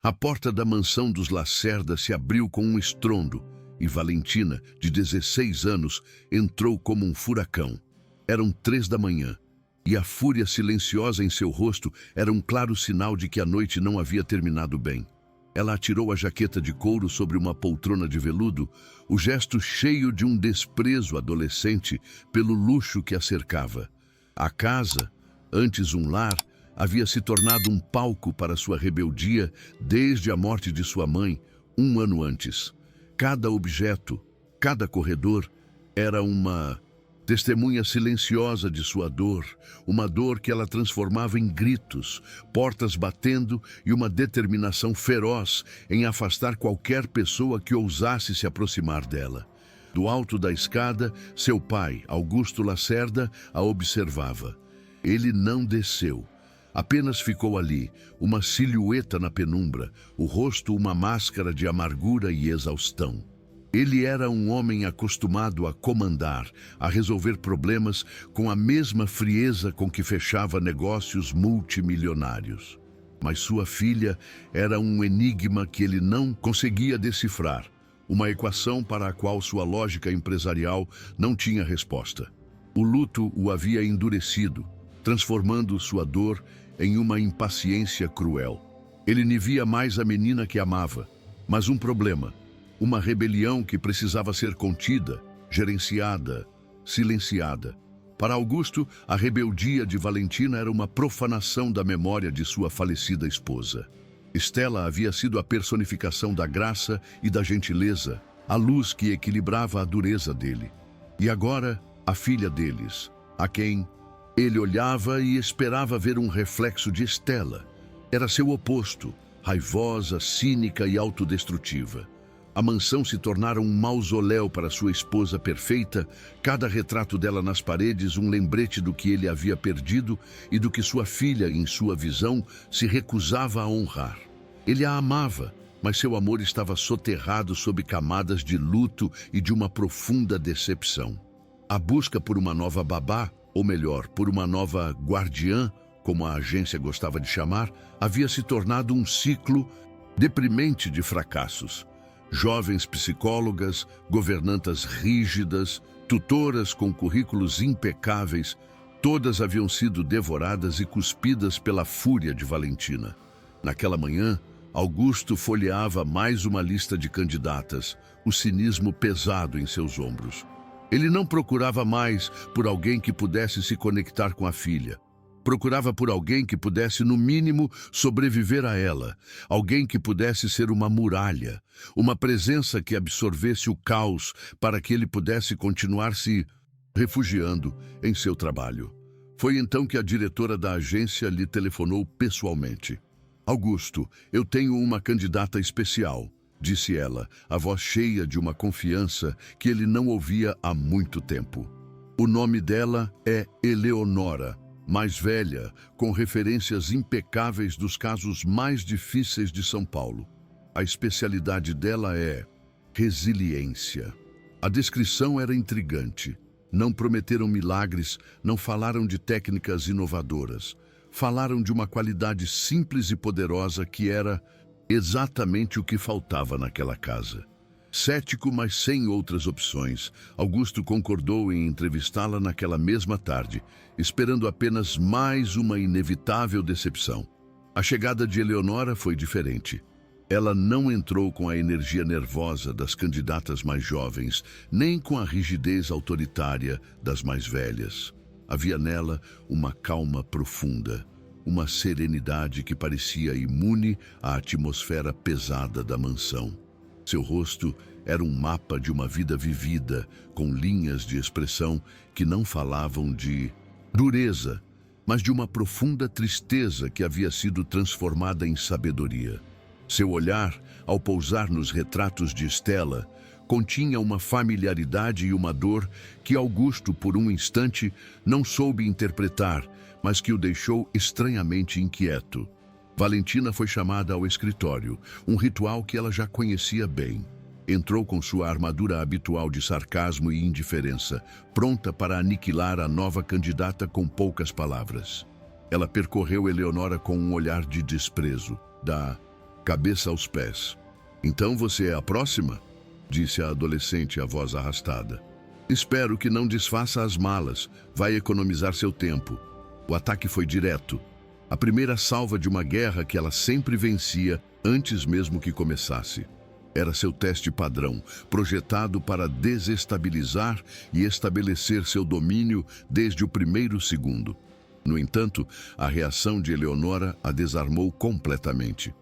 A porta da mansão dos Lacerda se abriu com um estrondo e Valentina, de 16 anos, entrou como um furacão. Eram 3 da manhã e a fúria silenciosa em seu rosto era um claro sinal de que a noite não havia terminado bem. Ela atirou a jaqueta de couro sobre uma poltrona de veludo, o gesto cheio de um desprezo adolescente pelo luxo que a cercava. A casa, antes um lar, havia se tornado um palco para sua rebeldia desde a morte de sua mãe, 1 ano antes. Cada objeto, cada corredor, era uma testemunha silenciosa de sua dor, uma dor que ela transformava em gritos, portas batendo e uma determinação feroz em afastar qualquer pessoa que ousasse se aproximar dela. Do alto da escada, seu pai, Augusto Lacerda, a observava. Ele não desceu. Apenas ficou ali, uma silhueta na penumbra, o rosto uma máscara de amargura e exaustão. Ele era um homem acostumado a comandar, a resolver problemas com a mesma frieza com que fechava negócios multimilionários. Mas sua filha era um enigma que ele não conseguia decifrar, uma equação para a qual sua lógica empresarial não tinha resposta. O luto o havia endurecido, transformando sua dor em uma impaciência cruel. Ele nem via mais a menina que amava, mas um problema, uma rebelião que precisava ser contida, gerenciada, silenciada. Para Augusto, a rebeldia de Valentina era uma profanação da memória de sua falecida esposa. Estela havia sido a personificação da graça e da gentileza, a luz que equilibrava a dureza dele. E agora, a filha deles, a quem ele olhava e esperava ver um reflexo de Estela. Era seu oposto, raivosa, cínica e autodestrutiva. A mansão se tornara um mausoléu para sua esposa perfeita, cada retrato dela nas paredes um lembrete do que ele havia perdido e do que sua filha, em sua visão, se recusava a honrar. Ele a amava, mas seu amor estava soterrado sob camadas de luto e de uma profunda decepção. A busca por uma nova babá, ou melhor, por uma nova guardiã, como a agência gostava de chamar, havia se tornado um ciclo deprimente de fracassos. Jovens psicólogas, governantas rígidas, tutoras com currículos impecáveis, todas haviam sido devoradas e cuspidas pela fúria de Valentina. Naquela manhã, Augusto folheava mais uma lista de candidatas, o cinismo pesado em seus ombros. Ele não procurava mais por alguém que pudesse se conectar com a filha. Procurava por alguém que pudesse, no mínimo, sobreviver a ela. Alguém que pudesse ser uma muralha, uma presença que absorvesse o caos para que ele pudesse continuar se refugiando em seu trabalho. Foi então que a diretora da agência lhe telefonou pessoalmente. Augusto, eu tenho uma candidata especial, disse ela, a voz cheia de uma confiança que ele não ouvia há muito tempo. O nome dela é Eleonora. Mais velha, com referências impecáveis dos casos mais difíceis de São Paulo. A especialidade dela é resiliência. A descrição era intrigante. Não prometeram milagres, não falaram de técnicas inovadoras. Falaram de uma qualidade simples e poderosa que era exatamente o que faltava naquela casa. Cético, mas sem outras opções, Augusto concordou em entrevistá-la naquela mesma tarde, esperando apenas mais uma inevitável decepção. A chegada de Eleonora foi diferente. Ela não entrou com a energia nervosa das candidatas mais jovens, nem com a rigidez autoritária das mais velhas. Havia nela uma calma profunda, uma serenidade que parecia imune à atmosfera pesada da mansão. Seu rosto era um mapa de uma vida vivida, com linhas de expressão que não falavam de dureza, mas de uma profunda tristeza que havia sido transformada em sabedoria. Seu olhar, ao pousar nos retratos de Estela, continha uma familiaridade e uma dor que Augusto, por um instante, não soube interpretar, mas que o deixou estranhamente inquieto. Valentina foi chamada ao escritório, um ritual que ela já conhecia bem. Entrou com sua armadura habitual de sarcasmo e indiferença, pronta para aniquilar a nova candidata com poucas palavras. Ela percorreu Eleonora com um olhar de desprezo, da cabeça aos pés. Então você é a próxima? Disse a adolescente, a voz arrastada. Espero que não desfaça as malas. Vai economizar seu tempo. O ataque foi direto. A primeira salva de uma guerra que ela sempre vencia antes mesmo que começasse. Era seu teste padrão, projetado para desestabilizar e estabelecer seu domínio desde o primeiro segundo. No entanto, a reação de Eleonora a desarmou completamente.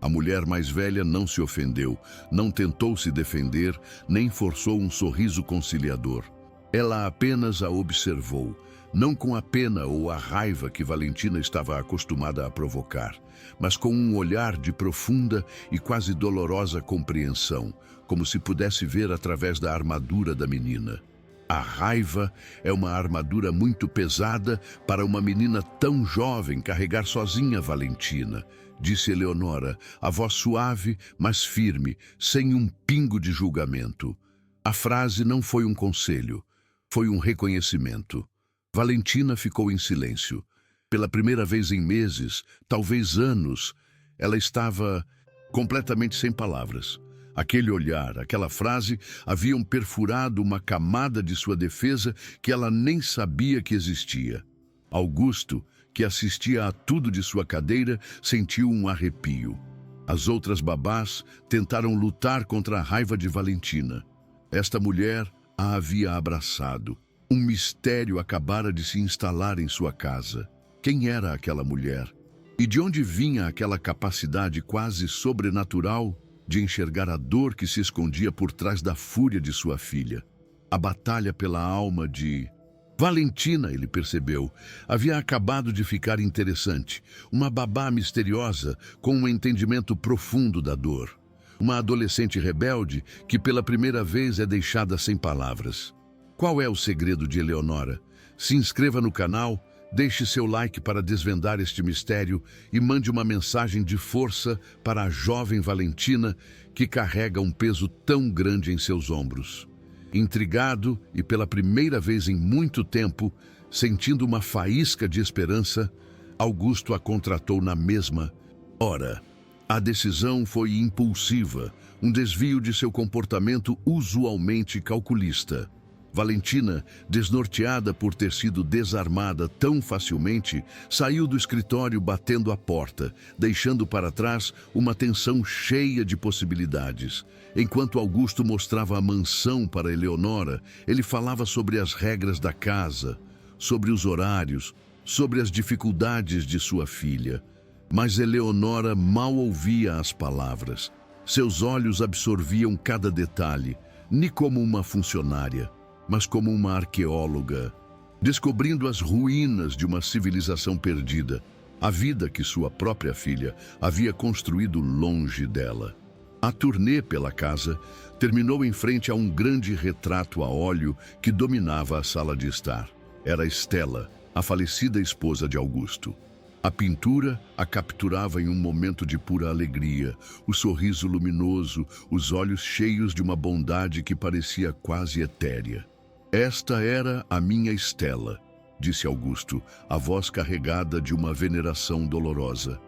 A mulher mais velha não se ofendeu, não tentou se defender, nem forçou um sorriso conciliador. Ela apenas a observou, não com a pena ou a raiva que Valentina estava acostumada a provocar, mas com um olhar de profunda e quase dolorosa compreensão, como se pudesse ver através da armadura da menina. A raiva é uma armadura muito pesada para uma menina tão jovem carregar sozinha Valentina, disse Eleonora, a voz suave, mas firme, sem um pingo de julgamento. A frase não foi um conselho, foi um reconhecimento. Valentina ficou em silêncio. Pela primeira vez em meses, talvez anos, ela estava completamente sem palavras. Aquele olhar, aquela frase haviam perfurado uma camada de sua defesa que ela nem sabia que existia. Augusto, que assistia a tudo de sua cadeira, sentiu um arrepio. As outras babás tentaram lutar contra a raiva de Valentina. Esta mulher a havia abraçado. Um mistério acabara de se instalar em sua casa. Quem era aquela mulher? E de onde vinha aquela capacidade quase sobrenatural de enxergar a dor que se escondia por trás da fúria de sua filha? A batalha pela alma de Valentina, ele percebeu, havia acabado de ficar interessante. Uma babá misteriosa com um entendimento profundo da dor. Uma adolescente rebelde que pela primeira vez é deixada sem palavras. Qual é o segredo de Eleonora? Se inscreva no canal, deixe seu like para desvendar este mistério e mande uma mensagem de força para a jovem Valentina que carrega um peso tão grande em seus ombros. Intrigado e pela primeira vez em muito tempo, sentindo uma faísca de esperança, Augusto a contratou na mesma hora. A decisão foi impulsiva, um desvio de seu comportamento usualmente calculista. Valentina, desnorteada por ter sido desarmada tão facilmente, saiu do escritório batendo a porta, deixando para trás uma tensão cheia de possibilidades. Enquanto Augusto mostrava a mansão para Eleonora, ele falava sobre as regras da casa, sobre os horários, sobre as dificuldades de sua filha. Mas Eleonora mal ouvia as palavras. Seus olhos absorviam cada detalhe, nem como uma funcionária, mas como uma arqueóloga, descobrindo as ruínas de uma civilização perdida, a vida que sua própria filha havia construído longe dela. A turnê pela casa terminou em frente a um grande retrato a óleo que dominava a sala de estar. Era Estela, a falecida esposa de Augusto. A pintura a capturava em um momento de pura alegria, o sorriso luminoso, os olhos cheios de uma bondade que parecia quase etérea. Esta era a minha Estela, disse Augusto, a voz carregada de uma veneração dolorosa.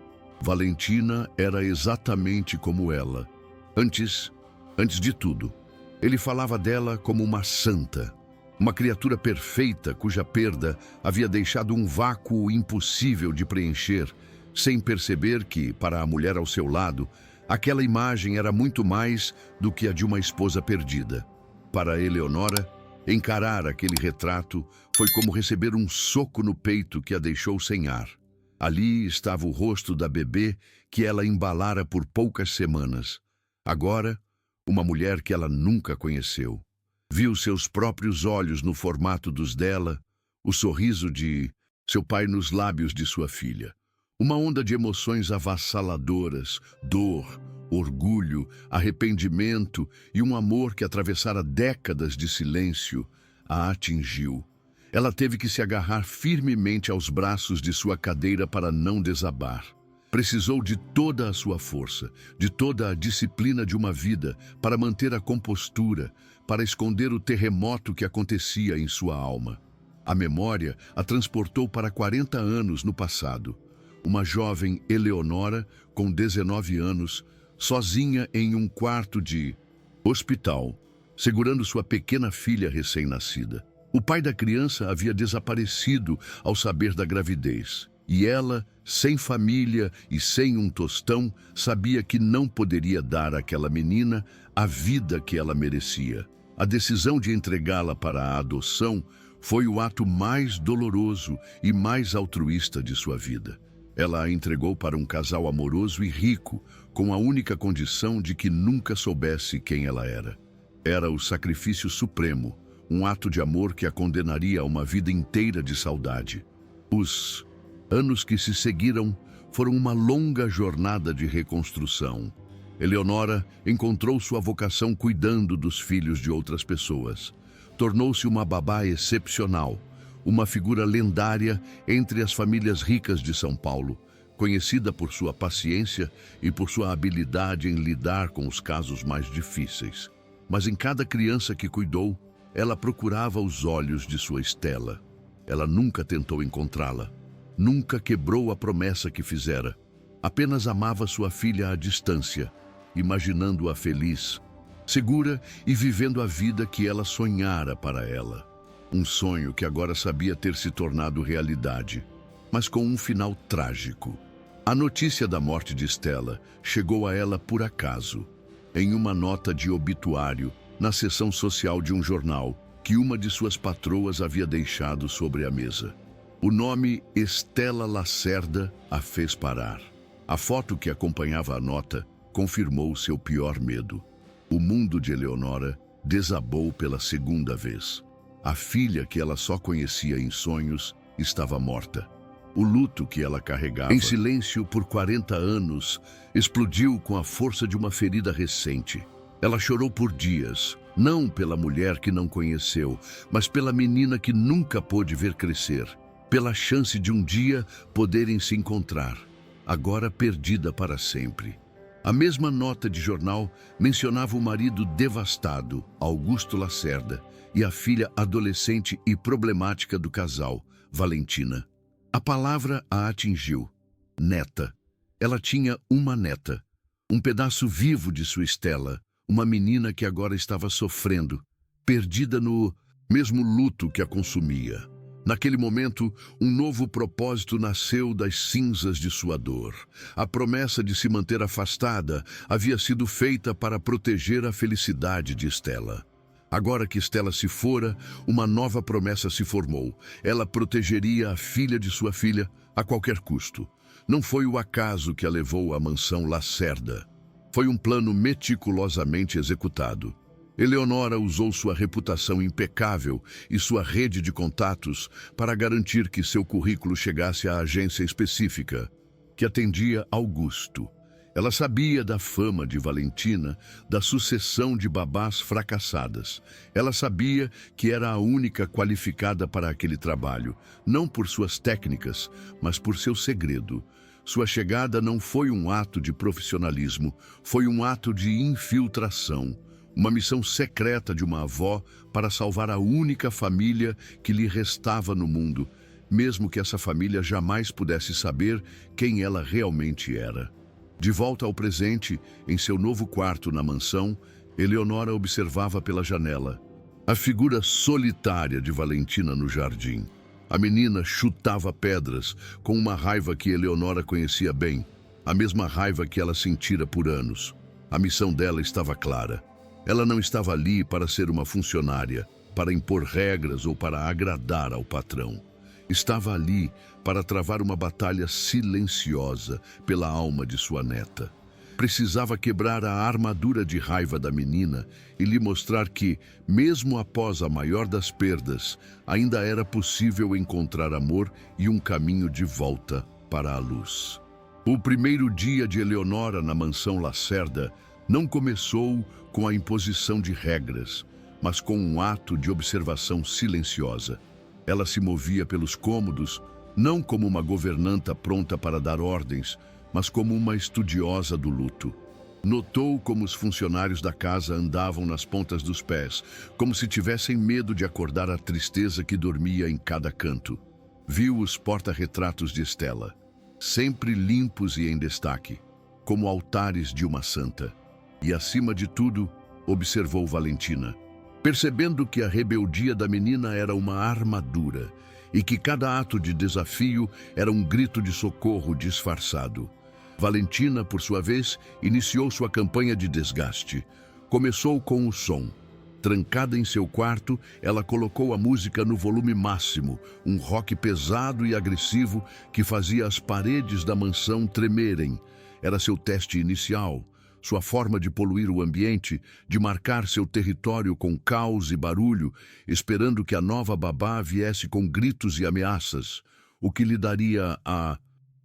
Valentina era exatamente como ela. Antes de tudo, ele falava dela como uma santa, uma criatura perfeita cuja perda havia deixado um vácuo impossível de preencher, sem perceber que, para a mulher ao seu lado, aquela imagem era muito mais do que a de uma esposa perdida. Para Eleonora, encarar aquele retrato foi como receber um soco no peito que a deixou sem ar. Ali estava o rosto da bebê que ela embalara por poucas semanas. Agora, uma mulher que ela nunca conheceu. Viu seus próprios olhos no formato dos dela, o sorriso de seu pai nos lábios de sua filha. Uma onda de emoções avassaladoras, dor, orgulho, arrependimento e um amor que atravessara décadas de silêncio a atingiu. Ela teve que se agarrar firmemente aos braços de sua cadeira para não desabar. Precisou de toda a sua força, de toda a disciplina de uma vida para manter a compostura, para esconder o terremoto que acontecia em sua alma. A memória a transportou para 40 anos no passado. uma jovem Eleonora, com 19 anos, sozinha em um quarto de hospital, segurando sua pequena filha recém-nascida. O pai da criança havia desaparecido ao saber da gravidez, e ela, sem família e sem um tostão, sabia que não poderia dar àquela menina a vida que ela merecia. A decisão de entregá-la para a adoção foi o ato mais doloroso e mais altruísta de sua vida. Ela a entregou para um casal amoroso e rico, com a única condição de que nunca soubesse quem ela era. Era o sacrifício supremo, um ato de amor que a condenaria a uma vida inteira de saudade. Os anos que se seguiram foram uma longa jornada de reconstrução. Eleonora encontrou sua vocação cuidando dos filhos de outras pessoas. Tornou-se uma babá excepcional, uma figura lendária entre as famílias ricas de São Paulo, conhecida por sua paciência e por sua habilidade em lidar com os casos mais difíceis. Mas em cada criança que cuidou, ela procurava os olhos de sua Estela. Ela nunca tentou encontrá-la, nunca quebrou a promessa que fizera. Apenas amava sua filha à distância, imaginando-a feliz, segura e vivendo a vida que ela sonhara para ela. Um sonho que agora sabia ter se tornado realidade, mas com um final trágico. A notícia da morte de Estela chegou a ela por acaso, em uma nota de obituário na seção social de um jornal que uma de suas patroas havia deixado sobre a mesa. O nome Estela Lacerda a fez parar. A foto que acompanhava a nota confirmou seu pior medo. O mundo de Eleonora desabou pela segunda vez. A filha que ela só conhecia em sonhos estava morta. O luto que ela carregava em silêncio por 40 anos explodiu com a força de uma ferida recente. Ela chorou por dias, não pela mulher que não conheceu, mas pela menina que nunca pôde ver crescer, pela chance de um dia poderem se encontrar, agora perdida para sempre. A mesma nota de jornal mencionava o marido devastado, Augusto Lacerda, e a filha adolescente e problemática do casal, Valentina. A palavra a atingiu. Neta. Ela tinha uma neta, um pedaço vivo de sua Estela, uma menina que agora estava sofrendo, perdida no mesmo luto que a consumia. Naquele momento, um novo propósito nasceu das cinzas de sua dor. A promessa de se manter afastada havia sido feita para proteger a felicidade de Estela. Agora que Estela se fora, uma nova promessa se formou. Ela protegeria a filha de sua filha a qualquer custo. Não foi o acaso que a levou à mansão Lacerda. Foi um plano meticulosamente executado. Eleonora usou sua reputação impecável e sua rede de contatos para garantir que seu currículo chegasse à agência específica, que atendia Augusto. Ela sabia da fama de Valentina, da sucessão de babás fracassadas. Ela sabia que era a única qualificada para aquele trabalho, não por suas técnicas, mas por seu segredo. Sua chegada não foi um ato de profissionalismo, foi um ato de infiltração. Uma missão secreta de uma avó para salvar a única família que lhe restava no mundo, mesmo que essa família jamais pudesse saber quem ela realmente era. De volta ao presente, em seu novo quarto na mansão, Eleonora observava pela janela a figura solitária de Valentina no jardim. A menina chutava pedras com uma raiva que Eleonora conhecia bem, a mesma raiva que ela sentira por anos. A missão dela estava clara. Ela não estava ali para ser uma funcionária, para impor regras ou para agradar ao patrão. Estava ali para travar uma batalha silenciosa pela alma de sua neta. Precisava quebrar a armadura de raiva da menina e lhe mostrar que, mesmo após a maior das perdas, ainda era possível encontrar amor e um caminho de volta para a luz. O primeiro dia de Eleonora na mansão Lacerda não começou com a imposição de regras, mas com um ato de observação silenciosa. Ela se movia pelos cômodos, não como uma governanta pronta para dar ordens, mas como uma estudiosa do luto. Notou como os funcionários da casa andavam nas pontas dos pés, como se tivessem medo de acordar a tristeza que dormia em cada canto. Viu os porta-retratos de Estela. sempre limpos e em destaque, como altares de uma santa. E, acima de tudo, observou Valentina, percebendo que a rebeldia da menina era uma armadura e que cada ato de desafio era um grito de socorro disfarçado. Valentina, por sua vez, iniciou sua campanha de desgaste. Começou com o som. Trancada em seu quarto, ela colocou a música no volume máximo, um rock pesado e agressivo que fazia as paredes da mansão tremerem. Era seu teste inicial, sua forma de poluir o ambiente, de marcar seu território com caos e barulho, esperando que a nova babá viesse com gritos e ameaças, o que lhe daria a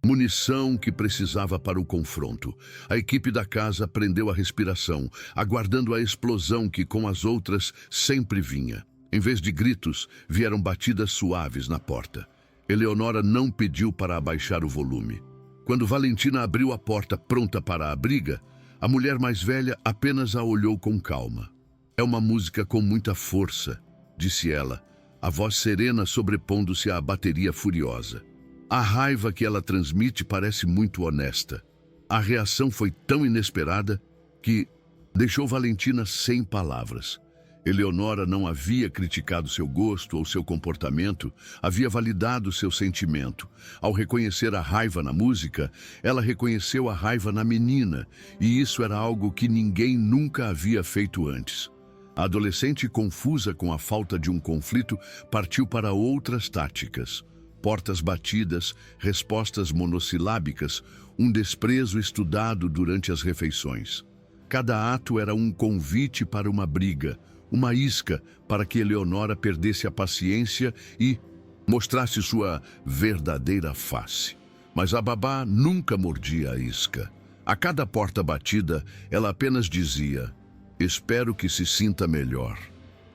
munição que precisava para o confronto. A equipe da casa prendeu a respiração, aguardando a explosão que, com as outras, sempre vinha. Em vez de gritos, vieram batidas suaves na porta. Eleonora não pediu para abaixar o volume. Quando Valentina abriu a porta pronta para a briga, a mulher mais velha apenas a olhou com calma. "É uma música com muita força", disse ela, a voz serena sobrepondo-se à bateria furiosa. "A raiva que ela transmite parece muito honesta." A reação foi tão inesperada que deixou Valentina sem palavras. Eleonora não havia criticado seu gosto ou seu comportamento, havia validado seu sentimento. Ao reconhecer a raiva na música, ela reconheceu a raiva na menina, e isso era algo que ninguém nunca havia feito antes. A adolescente, confusa com a falta de um conflito, partiu para outras táticas. Portas batidas, respostas monossilábicas, um desprezo estudado durante as refeições. Cada ato era um convite para uma briga, uma isca para que Eleonora perdesse a paciência e mostrasse sua verdadeira face. Mas a babá nunca mordia a isca. A cada porta batida, ela apenas dizia: "Espero que se sinta melhor."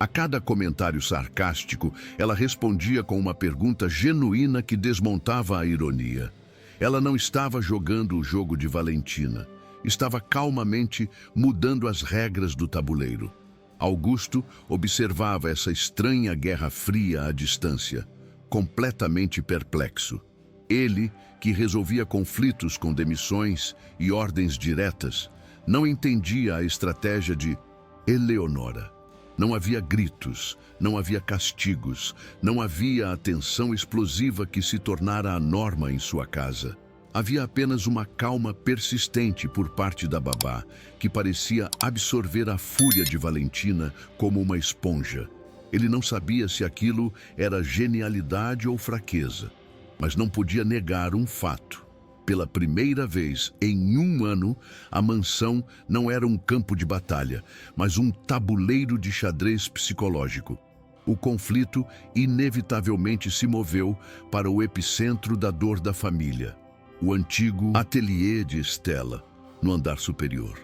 A cada comentário sarcástico, ela respondia com uma pergunta genuína que desmontava a ironia. Ela não estava jogando o jogo de Valentina. Estava calmamente mudando as regras do tabuleiro. Augusto observava essa estranha guerra fria à distância, completamente perplexo. Ele, que resolvia conflitos com demissões e ordens diretas, não entendia a estratégia de Eleonora. Não havia gritos, não havia castigos, não havia a tensão explosiva que se tornara a norma em sua casa. Havia apenas uma calma persistente por parte da babá, que parecia absorver a fúria de Valentina como uma esponja. Ele não sabia se aquilo era genialidade ou fraqueza, mas não podia negar um fato. Pela primeira vez em 1 ano, a mansão não era um campo de batalha, mas um tabuleiro de xadrez psicológico. O conflito inevitavelmente se moveu para o epicentro da dor da família, o antigo ateliê de Stella, no andar superior.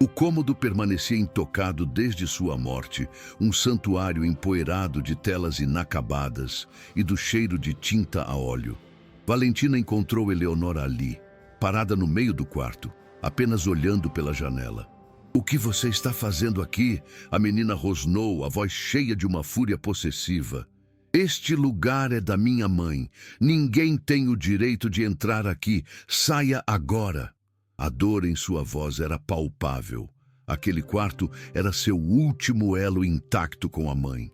O cômodo permanecia intocado desde sua morte, um santuário empoeirado de telas inacabadas e do cheiro de tinta a óleo. Valentina encontrou Eleonora ali, parada no meio do quarto, apenas olhando pela janela. "O que você está fazendo aqui?" A menina rosnou, a voz cheia de uma fúria possessiva. "Este lugar é da minha mãe. Ninguém tem o direito de entrar aqui. Saia agora." A dor em sua voz era palpável. Aquele quarto era seu último elo intacto com a mãe.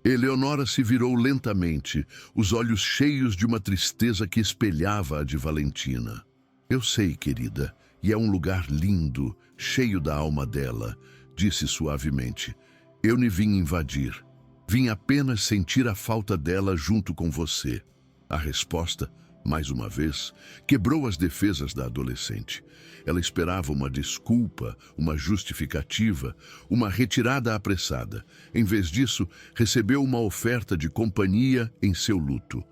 Eleonora se virou lentamente, os olhos cheios de uma tristeza que espelhava a de Valentina. "Eu sei, querida, e é um lugar lindo, cheio da alma dela", disse suavemente. "Eu nem vim invadir. Vim apenas sentir a falta dela junto com você." A resposta, mais uma vez, quebrou as defesas da adolescente. Ela esperava uma desculpa, uma justificativa, uma retirada apressada. Em vez disso, recebeu uma oferta de companhia em seu luto.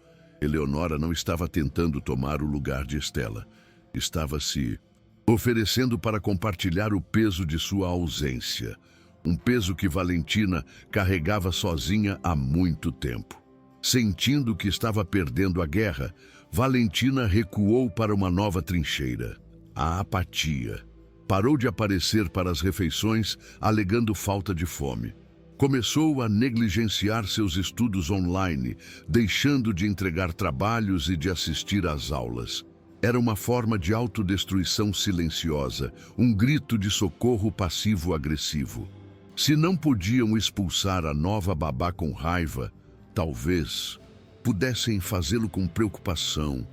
Eleonora não estava tentando tomar o lugar de Stella. Estava se oferecendo para compartilhar o peso de sua ausência. Um peso que Valentina carregava sozinha há muito tempo. Sentindo que estava perdendo a guerra, Valentina recuou para uma nova trincheira. A apatia. Parou de aparecer para as refeições, alegando falta de fome. Começou a negligenciar seus estudos online, deixando de entregar trabalhos e de assistir às aulas. Era uma forma de autodestruição silenciosa, um grito de socorro passivo-agressivo. Se não podiam expulsar a nova babá com raiva, talvez pudessem fazê-lo com preocupação,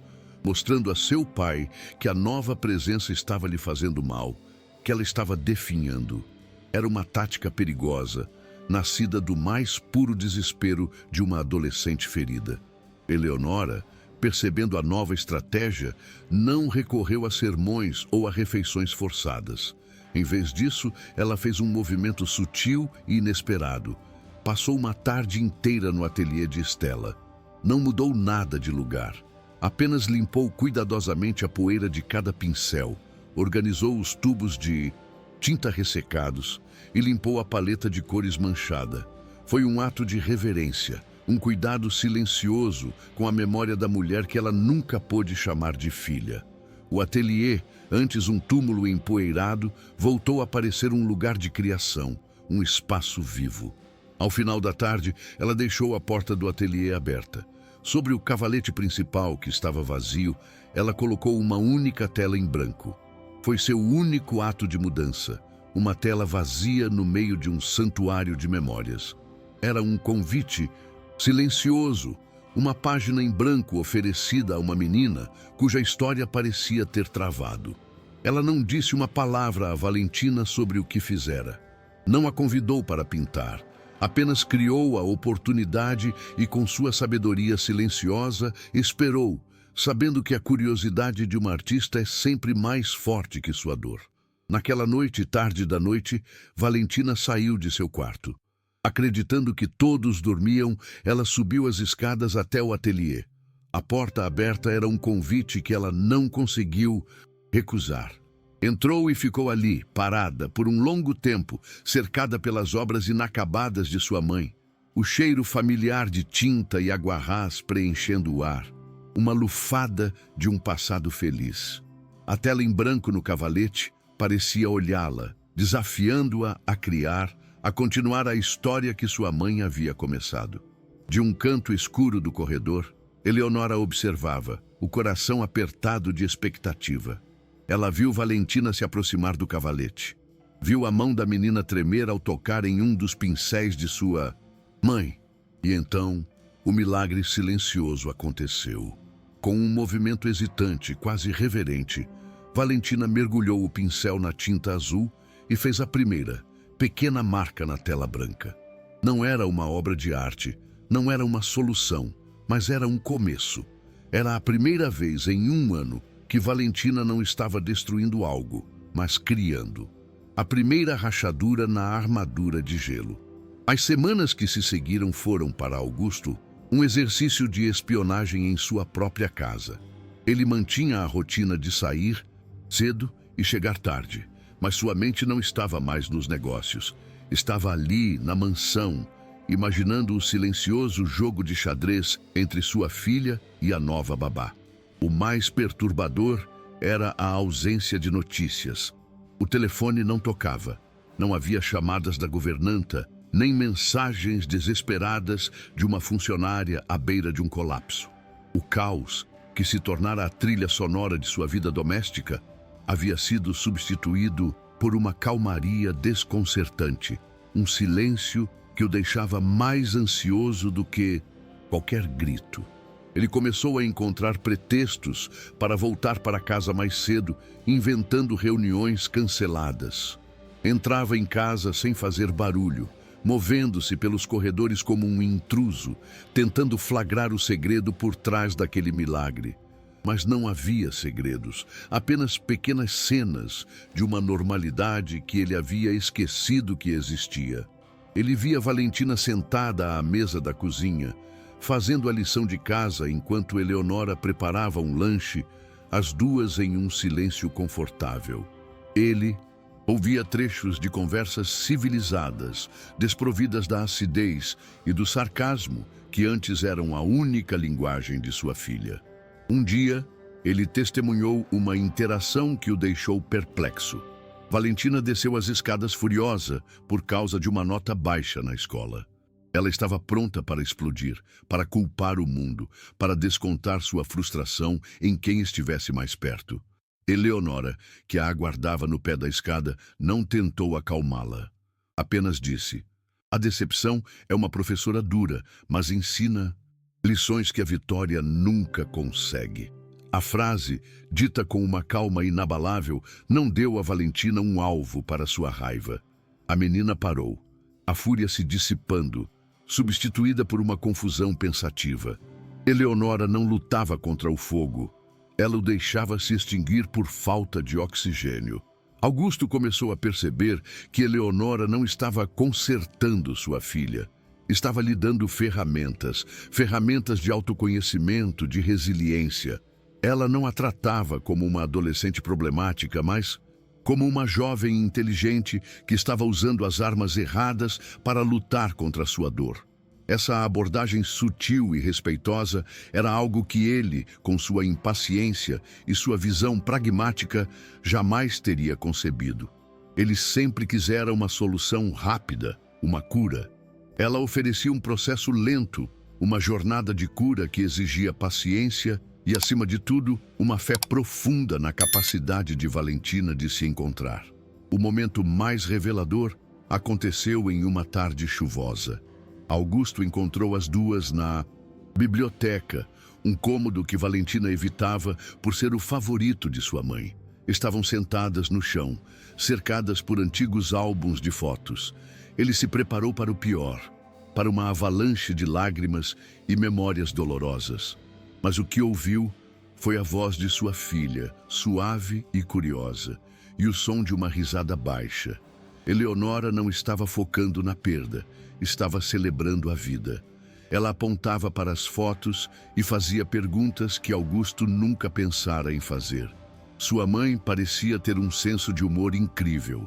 mostrando a seu pai que a nova presença estava lhe fazendo mal, que ela estava definhando. Era uma tática perigosa, nascida do mais puro desespero de uma adolescente ferida. Eleonora, percebendo a nova estratégia, não recorreu a sermões ou a refeições forçadas. Em vez disso, ela fez um movimento sutil e inesperado. Passou uma tarde inteira no ateliê de Stella. Não mudou nada de lugar. Apenas limpou cuidadosamente a poeira de cada pincel, organizou os tubos de tinta ressecados e limpou a paleta de cores manchada. Foi um ato de reverência, um cuidado silencioso com a memória da mulher que ela nunca pôde chamar de filha. O ateliê, antes um túmulo empoeirado, voltou a parecer um lugar de criação, um espaço vivo. Ao final da tarde, ela deixou a porta do ateliê aberta. Sobre o cavalete principal, que estava vazio, ela colocou uma única tela em branco. Foi seu único ato de mudança, uma tela vazia no meio de um santuário de memórias. Era um convite silencioso, uma página em branco oferecida a uma menina cuja história parecia ter travado. Ela não disse uma palavra a Valentina sobre o que fizera. Não a convidou para pintar. Apenas criou a oportunidade e, com sua sabedoria silenciosa, esperou, sabendo que a curiosidade de uma artista é sempre mais forte que sua dor. Naquela noite, tarde da noite, Valentina saiu de seu quarto. Acreditando que todos dormiam, ela subiu as escadas até o ateliê. A porta aberta era um convite que ela não conseguiu recusar. Entrou e ficou ali, parada, por um longo tempo, cercada pelas obras inacabadas de sua mãe. O cheiro familiar de tinta e aguarrás preenchendo o ar. Uma lufada de um passado feliz. A tela em branco no cavalete parecia olhá-la, desafiando-a a criar, a continuar a história que sua mãe havia começado. De um canto escuro do corredor, Eleonora observava, o coração apertado de expectativa. Ela viu Valentina se aproximar do cavalete. Viu a mão da menina tremer ao tocar em um dos pincéis de sua mãe. E então, o milagre silencioso aconteceu. Com um movimento hesitante, quase reverente, Valentina mergulhou o pincel na tinta azul e fez a primeira, pequena marca na tela branca. Não era uma obra de arte, não era uma solução, mas era um começo. Era a primeira vez em um ano que Valentina não estava destruindo algo, mas criando. A primeira rachadura na armadura de gelo. As semanas que se seguiram foram, para Augusto, um exercício de espionagem em sua própria casa. Ele mantinha a rotina de sair cedo e chegar tarde, mas sua mente não estava mais nos negócios. Estava ali, na mansão, imaginando o silencioso jogo de xadrez entre sua filha e a nova babá. O mais perturbador era a ausência de notícias. O telefone não tocava. Não havia chamadas da governanta, nem mensagens desesperadas de uma funcionária à beira de um colapso. O caos, que se tornara a trilha sonora de sua vida doméstica, havia sido substituído por uma calmaria desconcertante, um silêncio que o deixava mais ansioso do que qualquer grito. Ele começou a encontrar pretextos para voltar para casa mais cedo, inventando reuniões canceladas. Entrava em casa sem fazer barulho, movendo-se pelos corredores como um intruso, tentando flagrar o segredo por trás daquele milagre. Mas não havia segredos, apenas pequenas cenas de uma normalidade que ele havia esquecido que existia. Ele via Valentina sentada à mesa da cozinha, fazendo a lição de casa enquanto Eleonora preparava um lanche, as duas em um silêncio confortável. Ele ouvia trechos de conversas civilizadas, desprovidas da acidez e do sarcasmo que antes eram a única linguagem de sua filha. Um dia, ele testemunhou uma interação que o deixou perplexo. Valentina desceu as escadas furiosa por causa de uma nota baixa na escola. Ela estava pronta para explodir, para culpar o mundo, para descontar sua frustração em quem estivesse mais perto. Eleonora, que a aguardava no pé da escada, não tentou acalmá-la. Apenas disse: "A decepção é uma professora dura, mas ensina lições que a vitória nunca consegue." A frase, dita com uma calma inabalável, não deu a Valentina um alvo para sua raiva. A menina parou, a fúria se dissipando, substituída por uma confusão pensativa. Eleonora não lutava contra o fogo. Ela o deixava se extinguir por falta de oxigênio. Augusto começou a perceber que Eleonora não estava consertando sua filha. Estava lhe dando ferramentas de autoconhecimento, de resiliência. Ela não a tratava como uma adolescente problemática, mas como uma jovem inteligente que estava usando as armas erradas para lutar contra sua dor. Essa abordagem sutil e respeitosa era algo que ele, com sua impaciência e sua visão pragmática, jamais teria concebido. Ele sempre quisera uma solução rápida, uma cura. Ela oferecia um processo lento, uma jornada de cura que exigia paciência e, acima de tudo, uma fé profunda na capacidade de Valentina de se encontrar. O momento mais revelador aconteceu em uma tarde chuvosa. Augusto encontrou as duas na biblioteca, um cômodo que Valentina evitava por ser o favorito de sua mãe. Estavam sentadas no chão, cercadas por antigos álbuns de fotos. Ele se preparou para o pior, para uma avalanche de lágrimas e memórias dolorosas. Mas o que ouviu foi a voz de sua filha, suave e curiosa, e o som de uma risada baixa. Eleonora não estava focando na perda, estava celebrando a vida. Ela apontava para as fotos e fazia perguntas que Augusto nunca pensara em fazer. Sua mãe parecia ter um senso de humor incrível.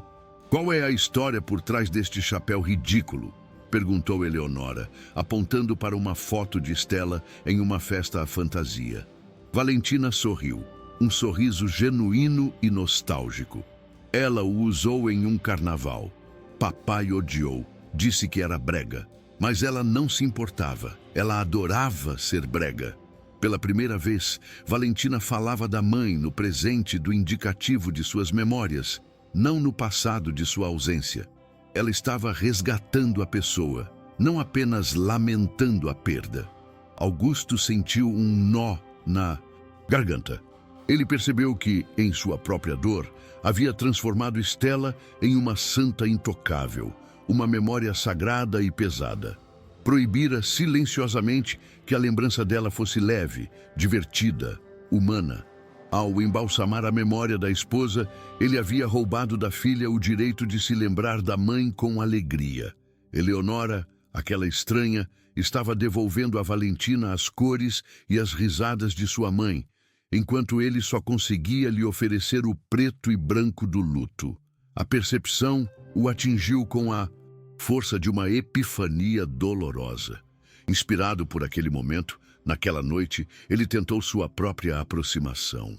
"Qual é a história por trás deste chapéu ridículo?" perguntou Eleonora, apontando para uma foto de Stella em uma festa à fantasia. Valentina sorriu, um sorriso genuíno e nostálgico. Ela o usou em um carnaval. Papai odiou, disse que era brega, mas ela não se importava. Ela adorava ser brega. Pela primeira vez, Valentina falava da mãe no presente do indicativo de suas memórias, não no passado de sua ausência. Ela estava resgatando a pessoa, não apenas lamentando a perda. Augusto sentiu um nó na garganta. Ele percebeu que, em sua própria dor, havia transformado Stella em uma santa intocável, uma memória sagrada e pesada. Proibira silenciosamente que a lembrança dela fosse leve, divertida, humana. Ao embalsamar a memória da esposa, ele havia roubado da filha o direito de se lembrar da mãe com alegria. Eleonora, aquela estranha, estava devolvendo a Valentina as cores e as risadas de sua mãe, enquanto ele só conseguia lhe oferecer o preto e branco do luto. A percepção o atingiu com a força de uma epifania dolorosa. Inspirado por aquele momento, naquela noite, ele tentou sua própria aproximação.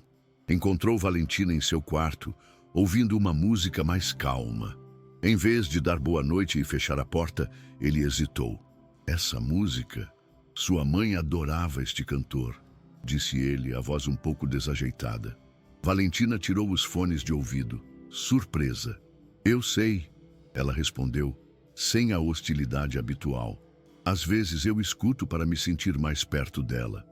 Encontrou Valentina em seu quarto, ouvindo uma música mais calma. Em vez de dar boa noite e fechar a porta, ele hesitou. "Essa música? Sua mãe adorava este cantor", disse ele, a voz um pouco desajeitada. Valentina tirou os fones de ouvido, surpresa. "Eu sei", ela respondeu, sem a hostilidade habitual. "Às vezes eu escuto para me sentir mais perto dela."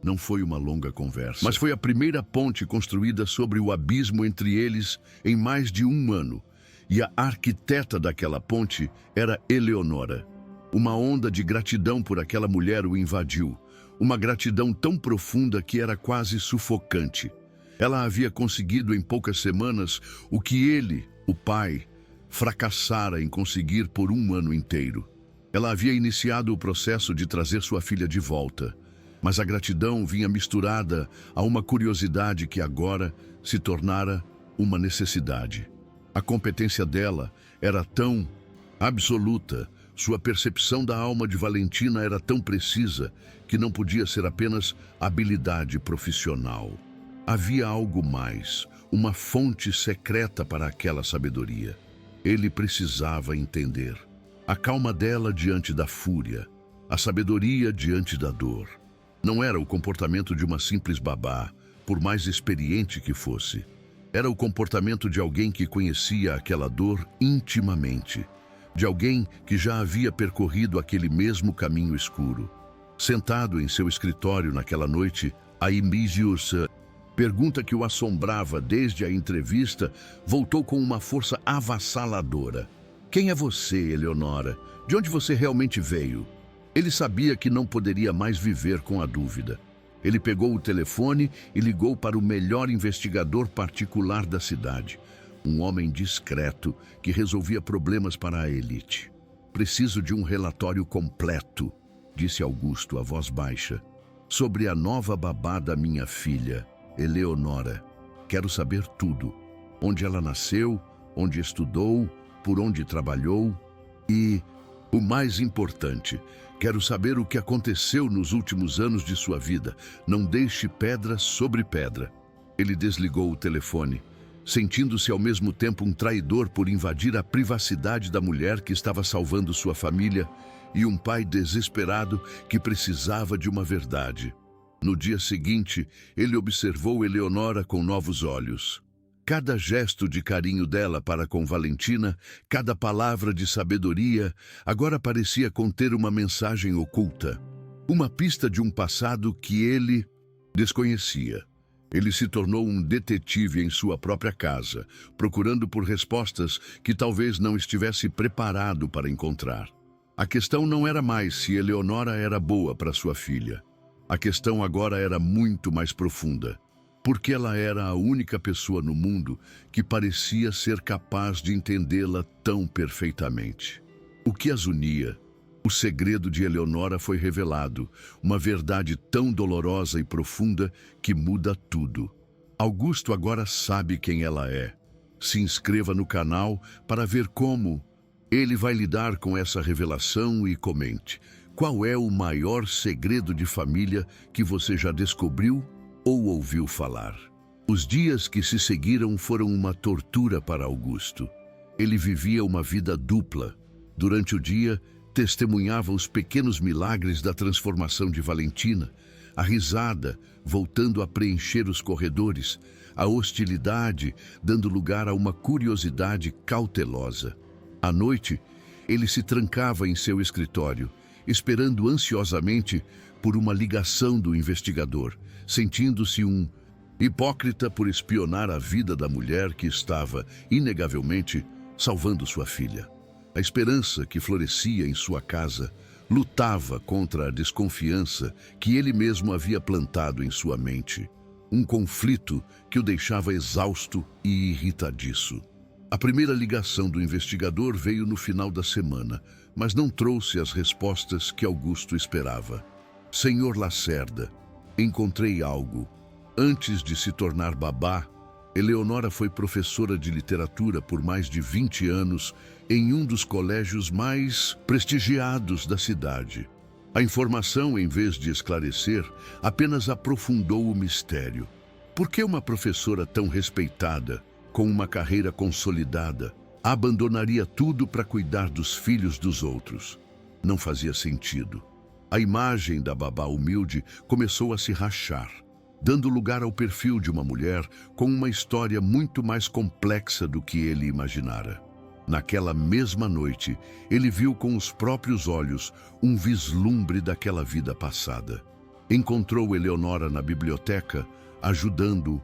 Não foi uma longa conversa, mas foi a primeira ponte construída sobre o abismo entre eles em mais de um ano. E a arquiteta daquela ponte era Eleonora. Uma onda de gratidão por aquela mulher o invadiu. Uma gratidão tão profunda que era quase sufocante. Ela havia conseguido em poucas semanas o que ele, o pai, fracassara em conseguir por um ano inteiro. Ela havia iniciado o processo de trazer sua filha de volta. Mas a gratidão vinha misturada a uma curiosidade que agora se tornara uma necessidade. A competência dela era tão absoluta, sua percepção da alma de Valentina era tão precisa que não podia ser apenas habilidade profissional. Havia algo mais, uma fonte secreta para aquela sabedoria. Ele precisava entender. A calma dela diante da fúria, a sabedoria diante da dor. Não era o comportamento de uma simples babá, por mais experiente que fosse. Era o comportamento de alguém que conhecia aquela dor intimamente, de alguém que já havia percorrido aquele mesmo caminho escuro. Sentado em seu escritório naquela noite, Aimisius, pergunta que o assombrava desde a entrevista, voltou com uma força avassaladora. Quem é você, Eleonora? De onde você realmente veio? Ele sabia que não poderia mais viver com a dúvida. Ele pegou o telefone e ligou para o melhor investigador particular da cidade. Um homem discreto que resolvia problemas para a elite. Preciso de um relatório completo, disse Augusto a voz baixa, sobre a nova babá da minha filha, Eleonora. Quero saber tudo. Onde ela nasceu, onde estudou, por onde trabalhou e, o mais importante, quero saber o que aconteceu nos últimos anos de sua vida. Não deixe pedra sobre pedra. Ele desligou o telefone, sentindo-se ao mesmo tempo um traidor por invadir a privacidade da mulher que estava salvando sua família e um pai desesperado que precisava de uma verdade. No dia seguinte, ele observou Eleonora com novos olhos. Cada gesto de carinho dela para com Valentina, cada palavra de sabedoria, agora parecia conter uma mensagem oculta. Uma pista de um passado que ele desconhecia. Ele se tornou um detetive em sua própria casa, procurando por respostas que talvez não estivesse preparado para encontrar. A questão não era mais se Eleonora era boa para sua filha. A questão agora era muito mais profunda. Porque ela era a única pessoa no mundo que parecia ser capaz de entendê-la tão perfeitamente. O que as unia? O segredo de Eleonora foi revelado, uma verdade tão dolorosa e profunda que muda tudo. Augusto agora sabe quem ela é. Se inscreva no canal para ver como ele vai lidar com essa revelação e comente. Qual é o maior segredo de família que você já descobriu ou ouviu falar? Os dias que se seguiram foram uma tortura para Augusto. Ele vivia uma vida dupla. Durante o dia, testemunhava os pequenos milagres da transformação de Valentina, a risada voltando a preencher os corredores, a hostilidade dando lugar a uma curiosidade cautelosa. À noite, ele se trancava em seu escritório, esperando ansiosamente por uma ligação do investigador, sentindo-se um hipócrita por espionar a vida da mulher que estava, inegavelmente, salvando sua filha. A esperança que florescia em sua casa lutava contra a desconfiança que ele mesmo havia plantado em sua mente. Um conflito que o deixava exausto e irritadiço. A primeira ligação do investigador veio no final da semana, mas não trouxe as respostas que Augusto esperava. Senhor Lacerda, encontrei algo. Antes de se tornar babá, Eleonora foi professora de literatura por mais de 20 anos em um dos colégios mais prestigiados da cidade. A informação, em vez de esclarecer, apenas aprofundou o mistério. Por que uma professora tão respeitada, com uma carreira consolidada, abandonaria tudo para cuidar dos filhos dos outros? Não fazia sentido. A imagem da babá humilde começou a se rachar, dando lugar ao perfil de uma mulher com uma história muito mais complexa do que ele imaginara. Naquela mesma noite, ele viu com os próprios olhos um vislumbre daquela vida passada. Encontrou Eleonora na biblioteca, ajudando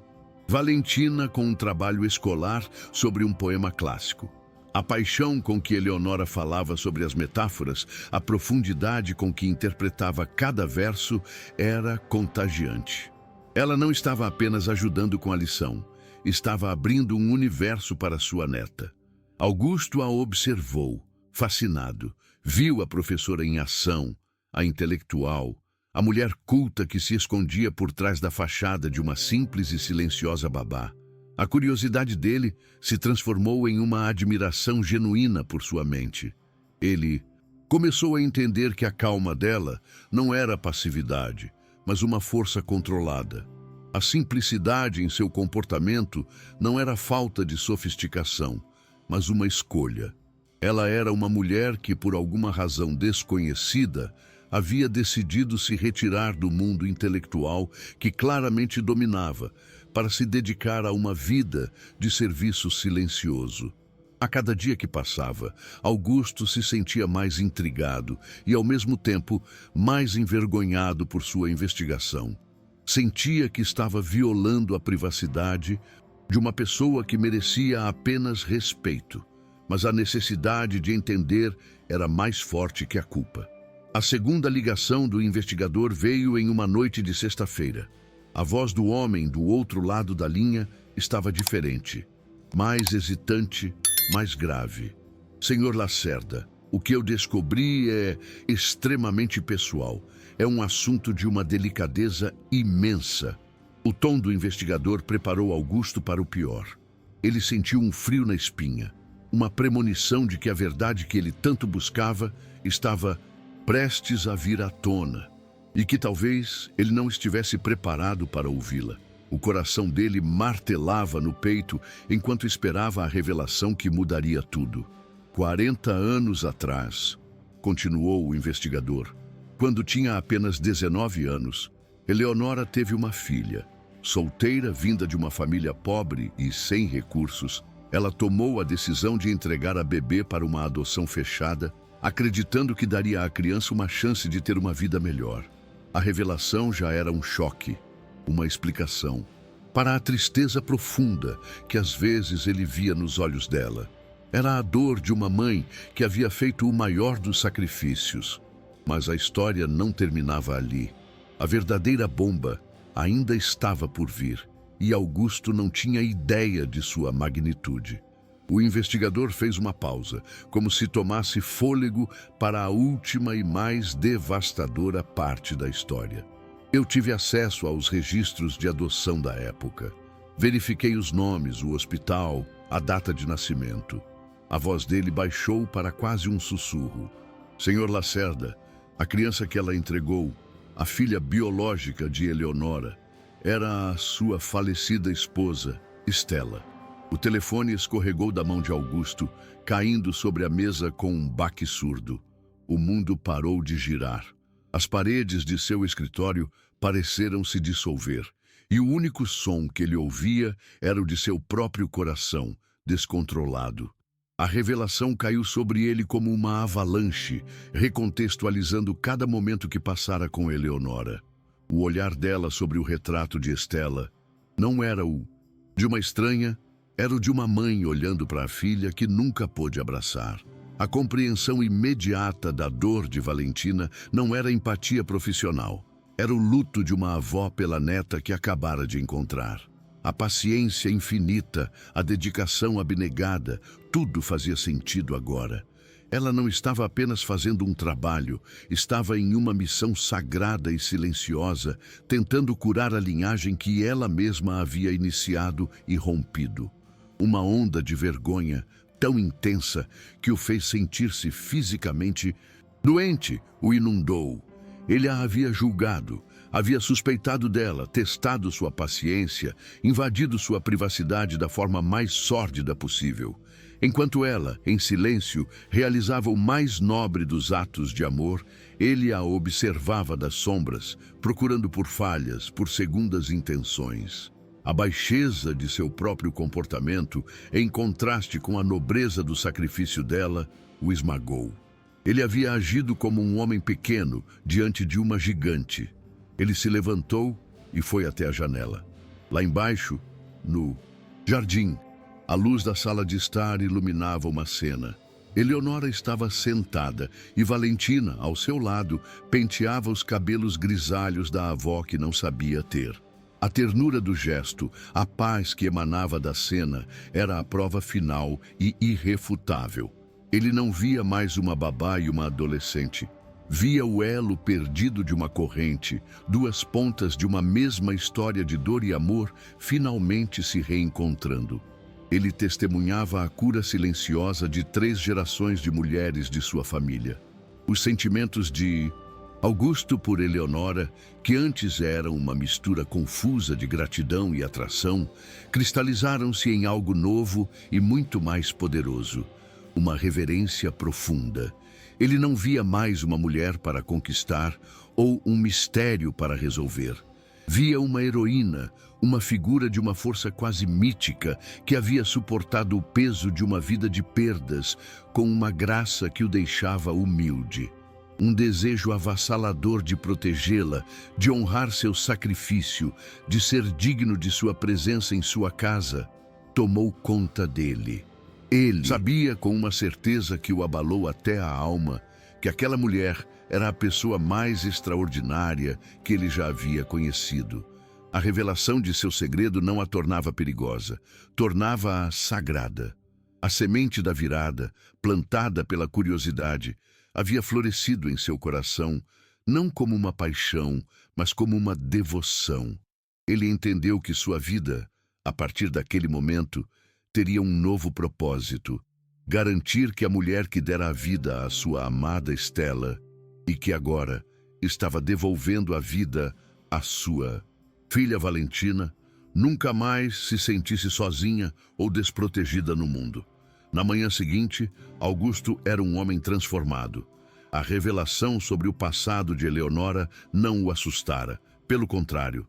Valentina com um trabalho escolar sobre um poema clássico. A paixão com que Eleonora falava sobre as metáforas, a profundidade com que interpretava cada verso era contagiante. Ela não estava apenas ajudando com a lição, estava abrindo um universo para sua neta. Augusto a observou, fascinado, viu a professora em ação, a intelectual, a mulher culta que se escondia por trás da fachada de uma simples e silenciosa babá. A curiosidade dele se transformou em uma admiração genuína por sua mente. Ele começou a entender que a calma dela não era passividade, mas uma força controlada. A simplicidade em seu comportamento não era falta de sofisticação, mas uma escolha. Ela era uma mulher que, por alguma razão desconhecida, havia decidido se retirar do mundo intelectual que claramente dominava, para se dedicar a uma vida de serviço silencioso. A cada dia que passava, Augusto se sentia mais intrigado e, ao mesmo tempo, mais envergonhado por sua investigação. Sentia que estava violando a privacidade de uma pessoa que merecia apenas respeito, mas a necessidade de entender era mais forte que a culpa. A segunda ligação do investigador veio em uma noite de sexta-feira. A voz do homem do outro lado da linha estava diferente, mais hesitante, mais grave. Senhor Lacerda, o que eu descobri é extremamente pessoal. É um assunto de uma delicadeza imensa. O tom do investigador preparou Augusto para o pior. Ele sentiu um frio na espinha, uma premonição de que a verdade que ele tanto buscava estava prestes a vir à tona, e que talvez ele não estivesse preparado para ouvi-la. O coração dele martelava no peito enquanto esperava a revelação que mudaria tudo. 40 anos atrás, continuou o investigador, quando tinha apenas 19 anos, Eleonora teve uma filha. Solteira, vinda de uma família pobre e sem recursos, ela tomou a decisão de entregar a bebê para uma adoção fechada, acreditando que daria à criança uma chance de ter uma vida melhor. A revelação já era um choque, uma explicação, para a tristeza profunda que às vezes ele via nos olhos dela. Era a dor de uma mãe que havia feito o maior dos sacrifícios. Mas a história não terminava ali. A verdadeira bomba ainda estava por vir, e Augusto não tinha ideia de sua magnitude. O investigador fez uma pausa, como se tomasse fôlego para a última e mais devastadora parte da história. Eu tive acesso aos registros de adoção da época. Verifiquei os nomes, o hospital, a data de nascimento. A voz dele baixou para quase um sussurro. Senhor Lacerda, a criança que ela entregou, a filha biológica de Eleonora, era a sua falecida esposa, Estela. O telefone escorregou da mão de Augusto, caindo sobre a mesa com um baque surdo. O mundo parou de girar. As paredes de seu escritório pareceram se dissolver, e o único som que ele ouvia era o de seu próprio coração, descontrolado. A revelação caiu sobre ele como uma avalanche, recontextualizando cada momento que passara com Eleonora. O olhar dela sobre o retrato de Estela não era o de uma estranha, era o de uma mãe olhando para a filha que nunca pôde abraçar. A compreensão imediata da dor de Valentina não era empatia profissional. Era o luto de uma avó pela neta que acabara de encontrar. A paciência infinita, a dedicação abnegada, tudo fazia sentido agora. Ela não estava apenas fazendo um trabalho, estava em uma missão sagrada e silenciosa, tentando curar a linhagem que ela mesma havia iniciado e rompido. Uma onda de vergonha tão intensa que o fez sentir-se fisicamente doente, o inundou. Ele a havia julgado, havia suspeitado dela, testado sua paciência, invadido sua privacidade da forma mais sórdida possível. Enquanto ela, em silêncio, realizava o mais nobre dos atos de amor, ele a observava das sombras, procurando por falhas, por segundas intenções. A baixeza de seu próprio comportamento, em contraste com a nobreza do sacrifício dela, o esmagou. Ele havia agido como um homem pequeno diante de uma gigante. Ele se levantou e foi até a janela. Lá embaixo, no jardim, a luz da sala de estar iluminava uma cena. Eleonora estava sentada e Valentina, ao seu lado, penteava os cabelos grisalhos da avó que não sabia ter. A ternura do gesto, a paz que emanava da cena, era a prova final e irrefutável. Ele não via mais uma babá e uma adolescente. Via o elo perdido de uma corrente, duas pontas de uma mesma história de dor e amor finalmente se reencontrando. Ele testemunhava a cura silenciosa de 3 gerações de mulheres de sua família. Os sentimentos de Augusto por Eleonora, que antes eram uma mistura confusa de gratidão e atração, cristalizaram-se em algo novo e muito mais poderoso. uma reverência profunda. Ele não via mais uma mulher para conquistar ou um mistério para resolver. Via uma heroína, uma figura de uma força quase mítica que havia suportado o peso de uma vida de perdas com uma graça que o deixava humilde. Um desejo avassalador de protegê-la, de honrar seu sacrifício, de ser digno de sua presença em sua casa, tomou conta dele. Ele sabia com uma certeza que o abalou até a alma que aquela mulher era a pessoa mais extraordinária que ele já havia conhecido. A revelação de seu segredo não a tornava perigosa, tornava-a sagrada. A semente da virada, plantada pela curiosidade, havia florescido em seu coração, não como uma paixão, mas como uma devoção. Ele entendeu que sua vida, a partir daquele momento, teria um novo propósito: garantir que a mulher que dera a vida à sua amada Stella e que agora estava devolvendo a vida à sua filha Valentina, nunca mais se sentisse sozinha ou desprotegida no mundo. Na manhã seguinte, Augusto era um homem transformado. A revelação sobre o passado de Eleonora não o assustara. Pelo contrário,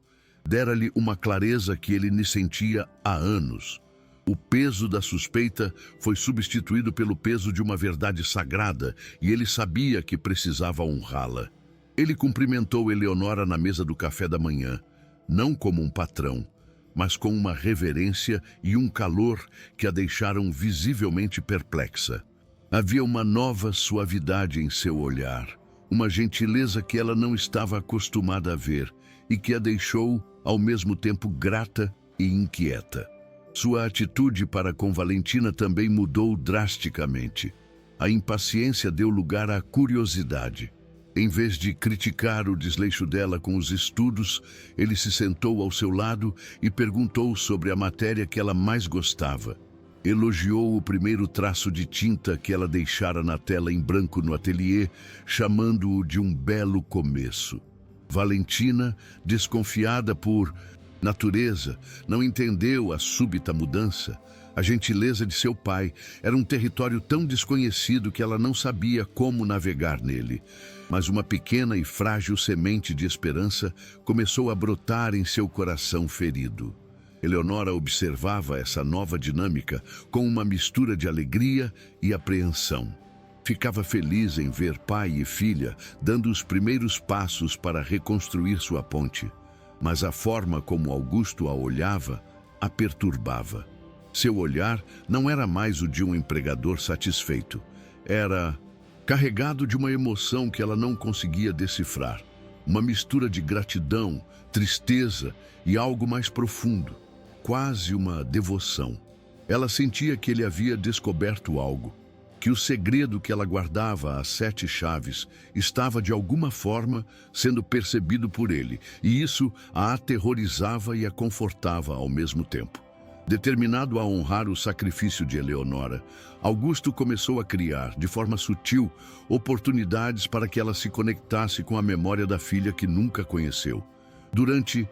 dera-lhe uma clareza que ele nem sentia há anos. O peso da suspeita foi substituído pelo peso de uma verdade sagrada e ele sabia que precisava honrá-la. Ele cumprimentou Eleonora na mesa do café da manhã, não como um patrão, mas com uma reverência e um calor que a deixaram visivelmente perplexa. Havia uma nova suavidade em seu olhar, uma gentileza que ela não estava acostumada a ver e que a deixou, ao mesmo tempo, grata e inquieta. Sua atitude para com Valentina também mudou drasticamente. A impaciência deu lugar à curiosidade. Em vez de criticar o desleixo dela com os estudos, ele se sentou ao seu lado e perguntou sobre a matéria que ela mais gostava. Elogiou o primeiro traço de tinta que ela deixara na tela em branco no ateliê, chamando-o de um belo começo. Valentina, desconfiada por natureza, não entendeu a súbita mudança. A gentileza de seu pai era um território tão desconhecido que ela não sabia como navegar nele. Mas uma pequena e frágil semente de esperança começou a brotar em seu coração ferido. Eleonora observava essa nova dinâmica com uma mistura de alegria e apreensão. Ficava feliz em ver pai e filha dando os primeiros passos para reconstruir sua ponte. Mas a forma como Augusto a olhava a perturbava. Seu olhar não era mais o de um empregador satisfeito. Era carregado de uma emoção que ela não conseguia decifrar. Uma mistura de gratidão, tristeza e algo mais profundo, quase uma devoção. Ela sentia que ele havia descoberto algo, que o segredo que ela guardava às 7 chaves estava de alguma forma sendo percebido por ele, e isso a aterrorizava e a confortava ao mesmo tempo. Determinado a honrar o sacrifício de Eleonora, Augusto começou a criar, de forma sutil, oportunidades para que ela se conectasse com a memória da filha que nunca conheceu. Durante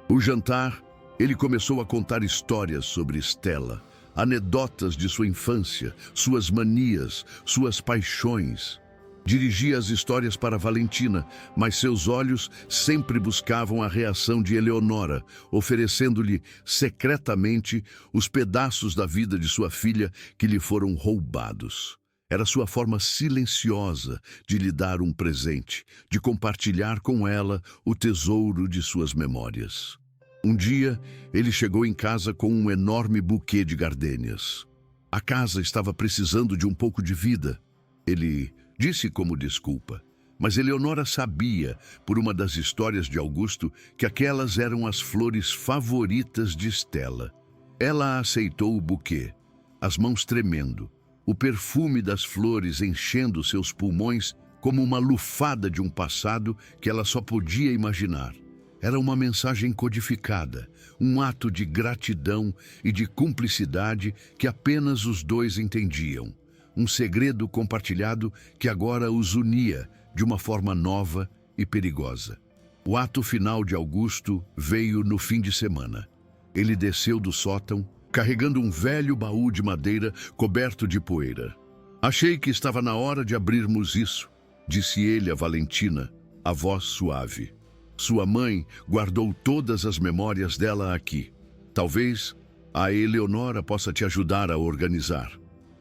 o jantar, ele começou a contar histórias sobre Stella, anedotas de sua infância, suas manias, suas paixões. Dirigia as histórias para Valentina, mas seus olhos sempre buscavam a reação de Eleonora, oferecendo-lhe secretamente os pedaços da vida de sua filha que lhe foram roubados. Era sua forma silenciosa de lhe dar um presente, de compartilhar com ela o tesouro de suas memórias. Um dia, ele chegou em casa com um enorme buquê de gardênias. A casa estava precisando de um pouco de vida. Ele disse como desculpa, mas Eleonora sabia, por uma das histórias de Augusto, que aquelas eram as flores favoritas de Stella. Ela aceitou o buquê, as mãos tremendo, o perfume das flores enchendo seus pulmões como uma lufada de um passado que ela só podia imaginar. Era uma mensagem codificada, um ato de gratidão e de cumplicidade que apenas os dois entendiam. Um segredo compartilhado que agora os unia de uma forma nova e perigosa. O ato final de Augusto veio no fim de semana. Ele desceu do sótão, carregando um velho baú de madeira coberto de poeira. Achei que estava na hora de abrirmos isso, disse ele a Valentina, a voz suave. Sua mãe guardou todas as memórias dela aqui. Talvez a Eleonora possa te ajudar a organizar.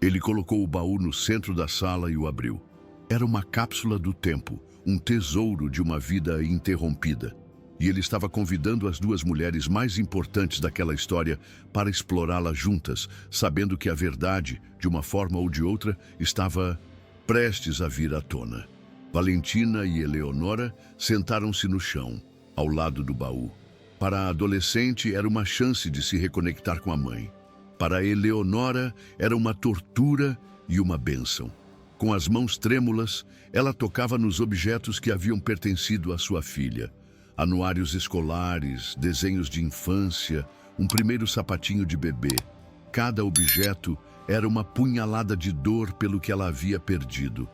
Ele colocou o baú no centro da sala e o abriu. Era uma cápsula do tempo, um tesouro de uma vida interrompida. E ele estava convidando as duas mulheres mais importantes daquela história para explorá-la juntas, sabendo que a verdade, de uma forma ou de outra, estava prestes a vir à tona. Valentina e Eleonora sentaram-se no chão, ao lado do baú. Para a adolescente, era uma chance de se reconectar com a mãe. Para Eleonora, era uma tortura e uma bênção. Com as mãos trêmulas, ela tocava nos objetos que haviam pertencido à sua filha. Anuários escolares, desenhos de infância, um primeiro sapatinho de bebê. Cada objeto era uma punhalada de dor pelo que ela havia perdido,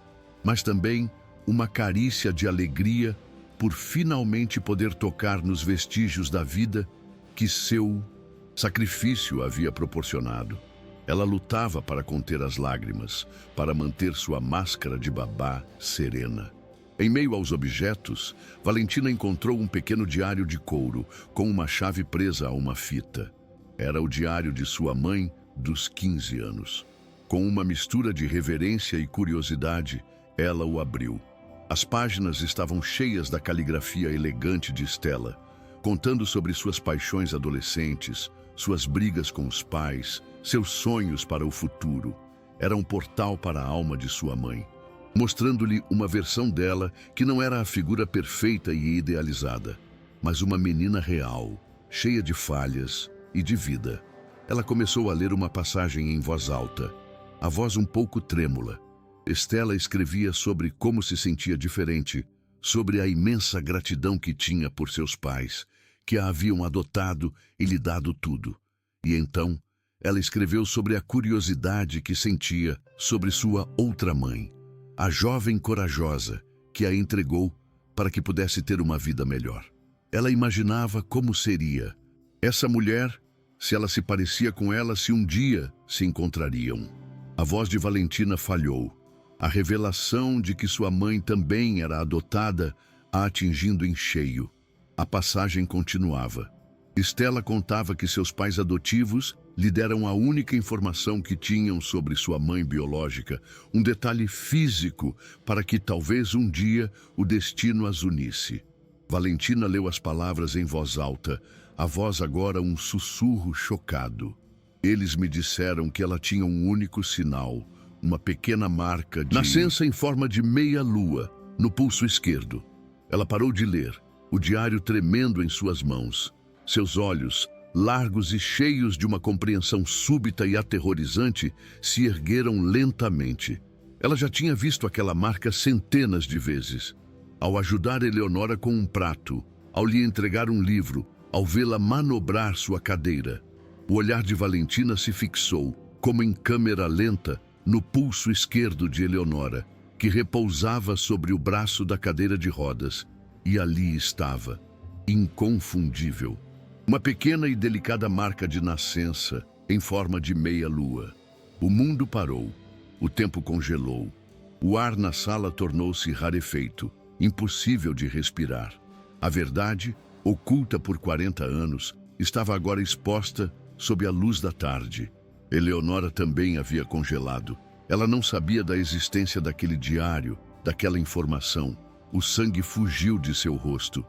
mas também uma carícia de alegria por finalmente poder tocar nos vestígios da vida que seu sacrifício havia proporcionado. Ela lutava para conter as lágrimas, para manter sua máscara de babá serena. Em meio aos objetos, Valentina encontrou um pequeno diário de couro, com uma chave presa a uma fita. Era o diário de sua mãe dos 15 anos. Com uma mistura de reverência e curiosidade, ela o abriu. As páginas estavam cheias da caligrafia elegante de Stella, contando sobre suas paixões adolescentes, suas brigas com os pais, seus sonhos para o futuro. Era um portal para a alma de sua mãe, mostrando-lhe uma versão dela que não era a figura perfeita e idealizada, mas uma menina real, cheia de falhas e de vida. Ela começou a ler uma passagem em voz alta, a voz um pouco trêmula. Stella escrevia sobre como se sentia diferente, sobre a imensa gratidão que tinha por seus pais, que a haviam adotado e lhe dado tudo. E então, ela escreveu sobre a curiosidade que sentia sobre sua outra mãe, a jovem corajosa que a entregou para que pudesse ter uma vida melhor. Ela imaginava como seria essa mulher, se ela se parecia com ela, se um dia se encontrariam. A voz de Valentina falhou. A revelação de que sua mãe também era adotada a atingindo em cheio. A passagem continuava. Stella contava que seus pais adotivos lhe deram a única informação que tinham sobre sua mãe biológica, um detalhe físico para que talvez um dia o destino as unisse. Valentina leu as palavras em voz alta, a voz agora um sussurro chocado. Eles me disseram que ela tinha um único sinal, uma pequena marca de nascença em forma de meia-lua no pulso esquerdo. Ela parou de ler, o diário tremendo em suas mãos. Seus olhos, largos e cheios de uma compreensão súbita e aterrorizante, se ergueram lentamente. Ela já tinha visto aquela marca centenas de vezes. Ao ajudar Eleonora com um prato, ao lhe entregar um livro, ao vê-la manobrar sua cadeira. O olhar de Valentina se fixou, como em câmera lenta, no pulso esquerdo de Eleonora, que repousava sobre o braço da cadeira de rodas. E ali estava, inconfundível, uma pequena e delicada marca de nascença em forma de meia-lua. O mundo parou, o tempo congelou. O ar na sala tornou-se rarefeito, impossível de respirar. A verdade, oculta por 40 anos, estava agora exposta sob a luz da tarde. Eleonora também havia congelado. Ela não sabia da existência daquele diário, daquela informação. O sangue fugiu de seu rosto.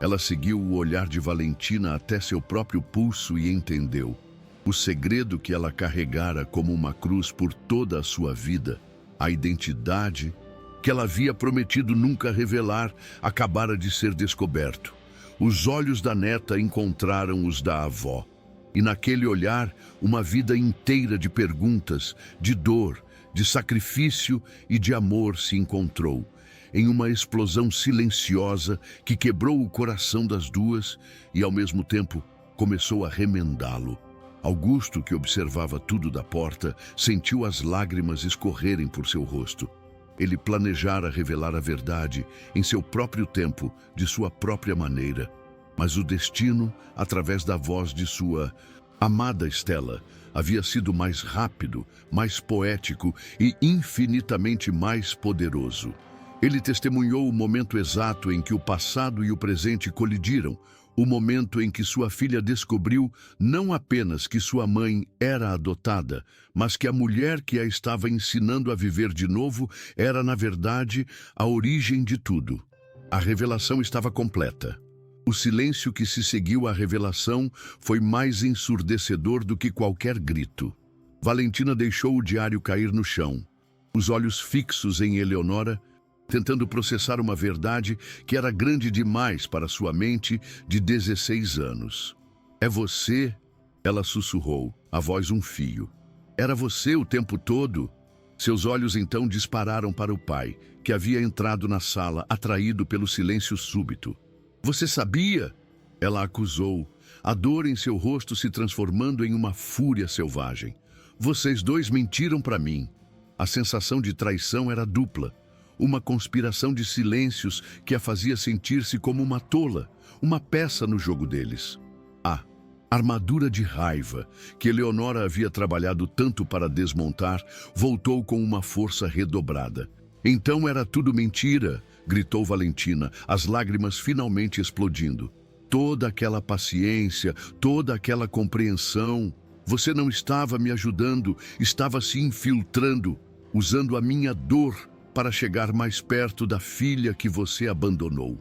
Ela seguiu o olhar de Valentina até seu próprio pulso e entendeu. O segredo que ela carregara como uma cruz por toda a sua vida, a identidade que ela havia prometido nunca revelar, acabara de ser descoberto. Os olhos da neta encontraram os da avó. E naquele olhar, uma vida inteira de perguntas, de dor, de sacrifício e de amor se encontrou, em uma explosão silenciosa que quebrou o coração das duas e, ao mesmo tempo, começou a remendá-lo. Augusto, que observava tudo da porta, sentiu as lágrimas escorrerem por seu rosto. Ele planejara revelar a verdade em seu próprio tempo, de sua própria maneira. Mas o destino, através da voz de sua Amada Estela, havia sido mais rápido, mais poético e infinitamente mais poderoso. Ele testemunhou o momento exato em que o passado e o presente colidiram, o momento em que sua filha descobriu não apenas que sua mãe era adotada, mas que a mulher que a estava ensinando a viver de novo era, na verdade, a origem de tudo. A revelação estava completa. O silêncio que se seguiu à revelação foi mais ensurdecedor do que qualquer grito. Valentina deixou o diário cair no chão, os olhos fixos em Eleonora, tentando processar uma verdade que era grande demais para sua mente de 16 anos. É você? Ela sussurrou, a voz um fio. Era você o tempo todo? Seus olhos então dispararam para o pai, que havia entrado na sala, atraído pelo silêncio súbito. Você sabia? Ela acusou, a dor em seu rosto se transformando em uma fúria selvagem. Vocês dois mentiram para mim. A sensação de traição era dupla. Uma conspiração de silêncios que a fazia sentir-se como uma tola, uma peça no jogo deles. A armadura de raiva, que Eleonora havia trabalhado tanto para desmontar, voltou com uma força redobrada. Então era tudo mentira, gritou Valentina, as lágrimas finalmente explodindo. Toda aquela paciência, toda aquela compreensão. Você não estava me ajudando, estava se infiltrando, usando a minha dor para chegar mais perto da filha que você abandonou.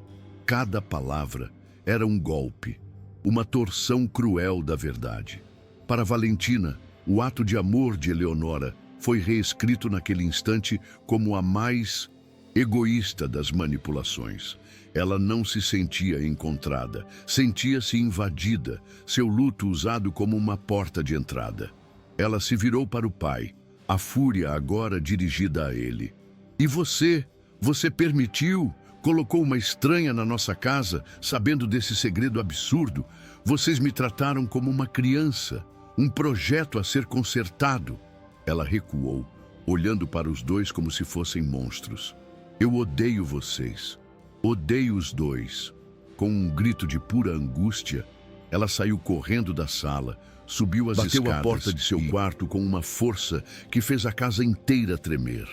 Cada palavra era um golpe, uma torção cruel da verdade. Para Valentina, o ato de amor de Eleonora foi reescrito naquele instante como a mais egoísta das manipulações. Ela não se sentia encontrada, sentia-se invadida, seu luto usado como uma porta de entrada. Ela se virou para o pai, a fúria agora dirigida a ele. E você permitiu, colocou uma estranha na nossa casa, sabendo desse segredo absurdo. Vocês me trataram como uma criança, um projeto a ser consertado. Ela recuou, olhando para os dois como se fossem monstros. Eu odeio vocês. Odeio os dois. Com um grito de pura angústia, ela saiu correndo da sala, subiu as escadas, bateu a porta de seu quarto com uma força que fez a casa inteira tremer.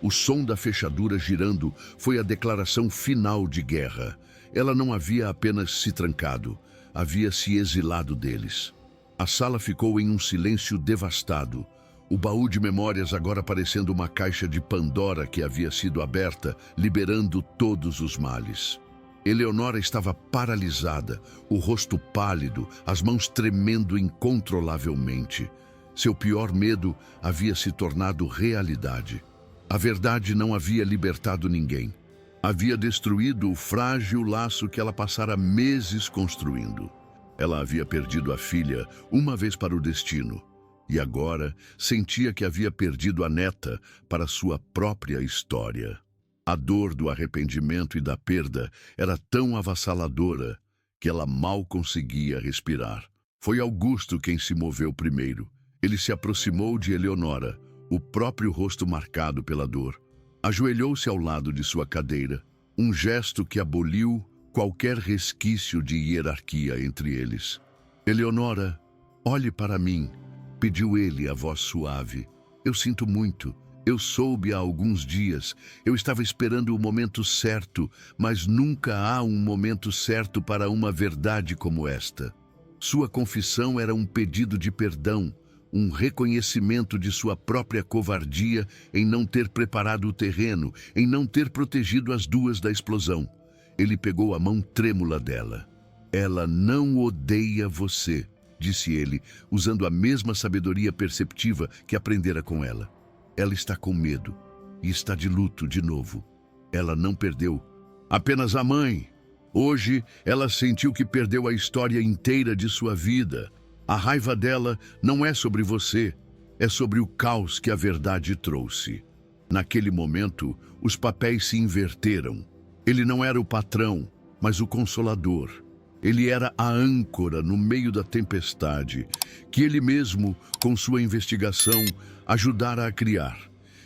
O som da fechadura girando foi a declaração final de guerra. Ela não havia apenas se trancado, havia se exilado deles. A sala ficou em um silêncio devastado. O baú de memórias agora parecendo uma caixa de Pandora que havia sido aberta, liberando todos os males. Eleonora estava paralisada, o rosto pálido, as mãos tremendo incontrolavelmente. Seu pior medo havia se tornado realidade. A verdade não havia libertado ninguém. Havia destruído o frágil laço que ela passara meses construindo. Ela havia perdido a filha uma vez para o destino. E agora sentia que havia perdido a neta para sua própria história. A dor do arrependimento e da perda era tão avassaladora que ela mal conseguia respirar. Foi Augusto quem se moveu primeiro. Ele se aproximou de Eleonora, o próprio rosto marcado pela dor. Ajoelhou-se ao lado de sua cadeira, um gesto que aboliu qualquer resquício de hierarquia entre eles. Eleonora, olhe para mim, pediu ele, a voz suave. Eu sinto muito. Eu soube há alguns dias. Eu estava esperando o momento certo, mas nunca há um momento certo para uma verdade como esta. Sua confissão era um pedido de perdão, um reconhecimento de sua própria covardia em não ter preparado o terreno, em não ter protegido as duas da explosão. Ele pegou a mão trêmula dela. Ela não odeia você, disse ele, usando a mesma sabedoria perceptiva que aprendera com ela. Ela está com medo e está de luto de novo. Ela não perdeu apenas a mãe. Hoje, ela sentiu que perdeu a história inteira de sua vida. A raiva dela não é sobre você, é sobre o caos que a verdade trouxe. Naquele momento, os papéis se inverteram. Ele não era o patrão, mas o consolador. Ele era a âncora no meio da tempestade, que ele mesmo, com sua investigação, ajudara a criar,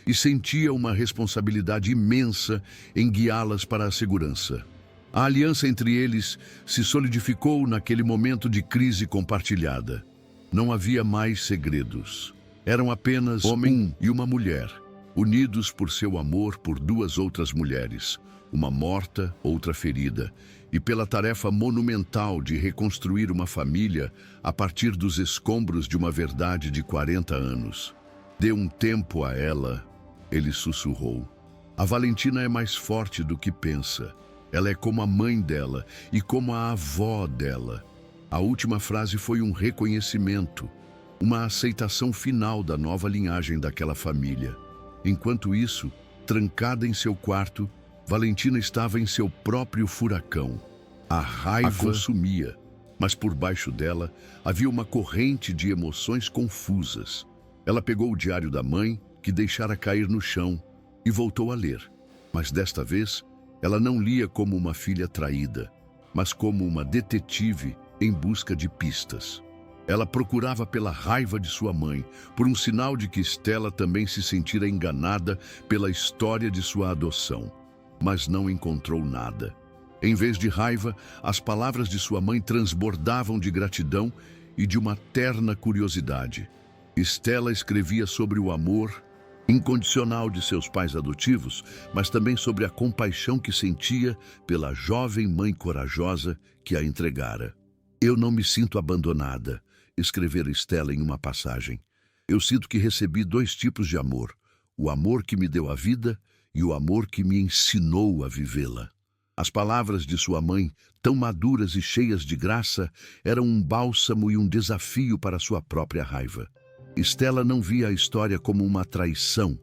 e sentia uma responsabilidade imensa em guiá-las para a segurança. A aliança entre eles se solidificou naquele momento de crise compartilhada. Não havia mais segredos. Eram apenas homem e uma mulher, unidos por seu amor por duas outras mulheres, uma morta, outra ferida, e pela tarefa monumental de reconstruir uma família a partir dos escombros de uma verdade de 40 anos. Dê um tempo a ela, ele sussurrou. A Valentina é mais forte do que pensa. Ela é como a mãe dela e como a avó dela. A última frase foi um reconhecimento, uma aceitação final da nova linhagem daquela família. Enquanto isso, trancada em seu quarto, Valentina estava em seu próprio furacão. A raiva a consumia, mas por baixo dela havia uma corrente de emoções confusas. Ela pegou o diário da mãe, que deixara cair no chão, e voltou a ler. Mas desta vez, ela não lia como uma filha traída, mas como uma detetive em busca de pistas. Ela procurava pela raiva de sua mãe, por um sinal de que Stella também se sentira enganada pela história de sua adoção. Mas não encontrou nada. Em vez de raiva, as palavras de sua mãe transbordavam de gratidão e de uma terna curiosidade. Stella escrevia sobre o amor incondicional de seus pais adotivos, mas também sobre a compaixão que sentia pela jovem mãe corajosa que a entregara. Eu não me sinto abandonada, escrevera Stella em uma passagem. Eu sinto que recebi dois tipos de amor, o amor que me deu a vida e o amor que me ensinou a vivê-la. As palavras de sua mãe, tão maduras e cheias de graça, eram um bálsamo e um desafio para sua própria raiva. Stella não via a história como uma traição,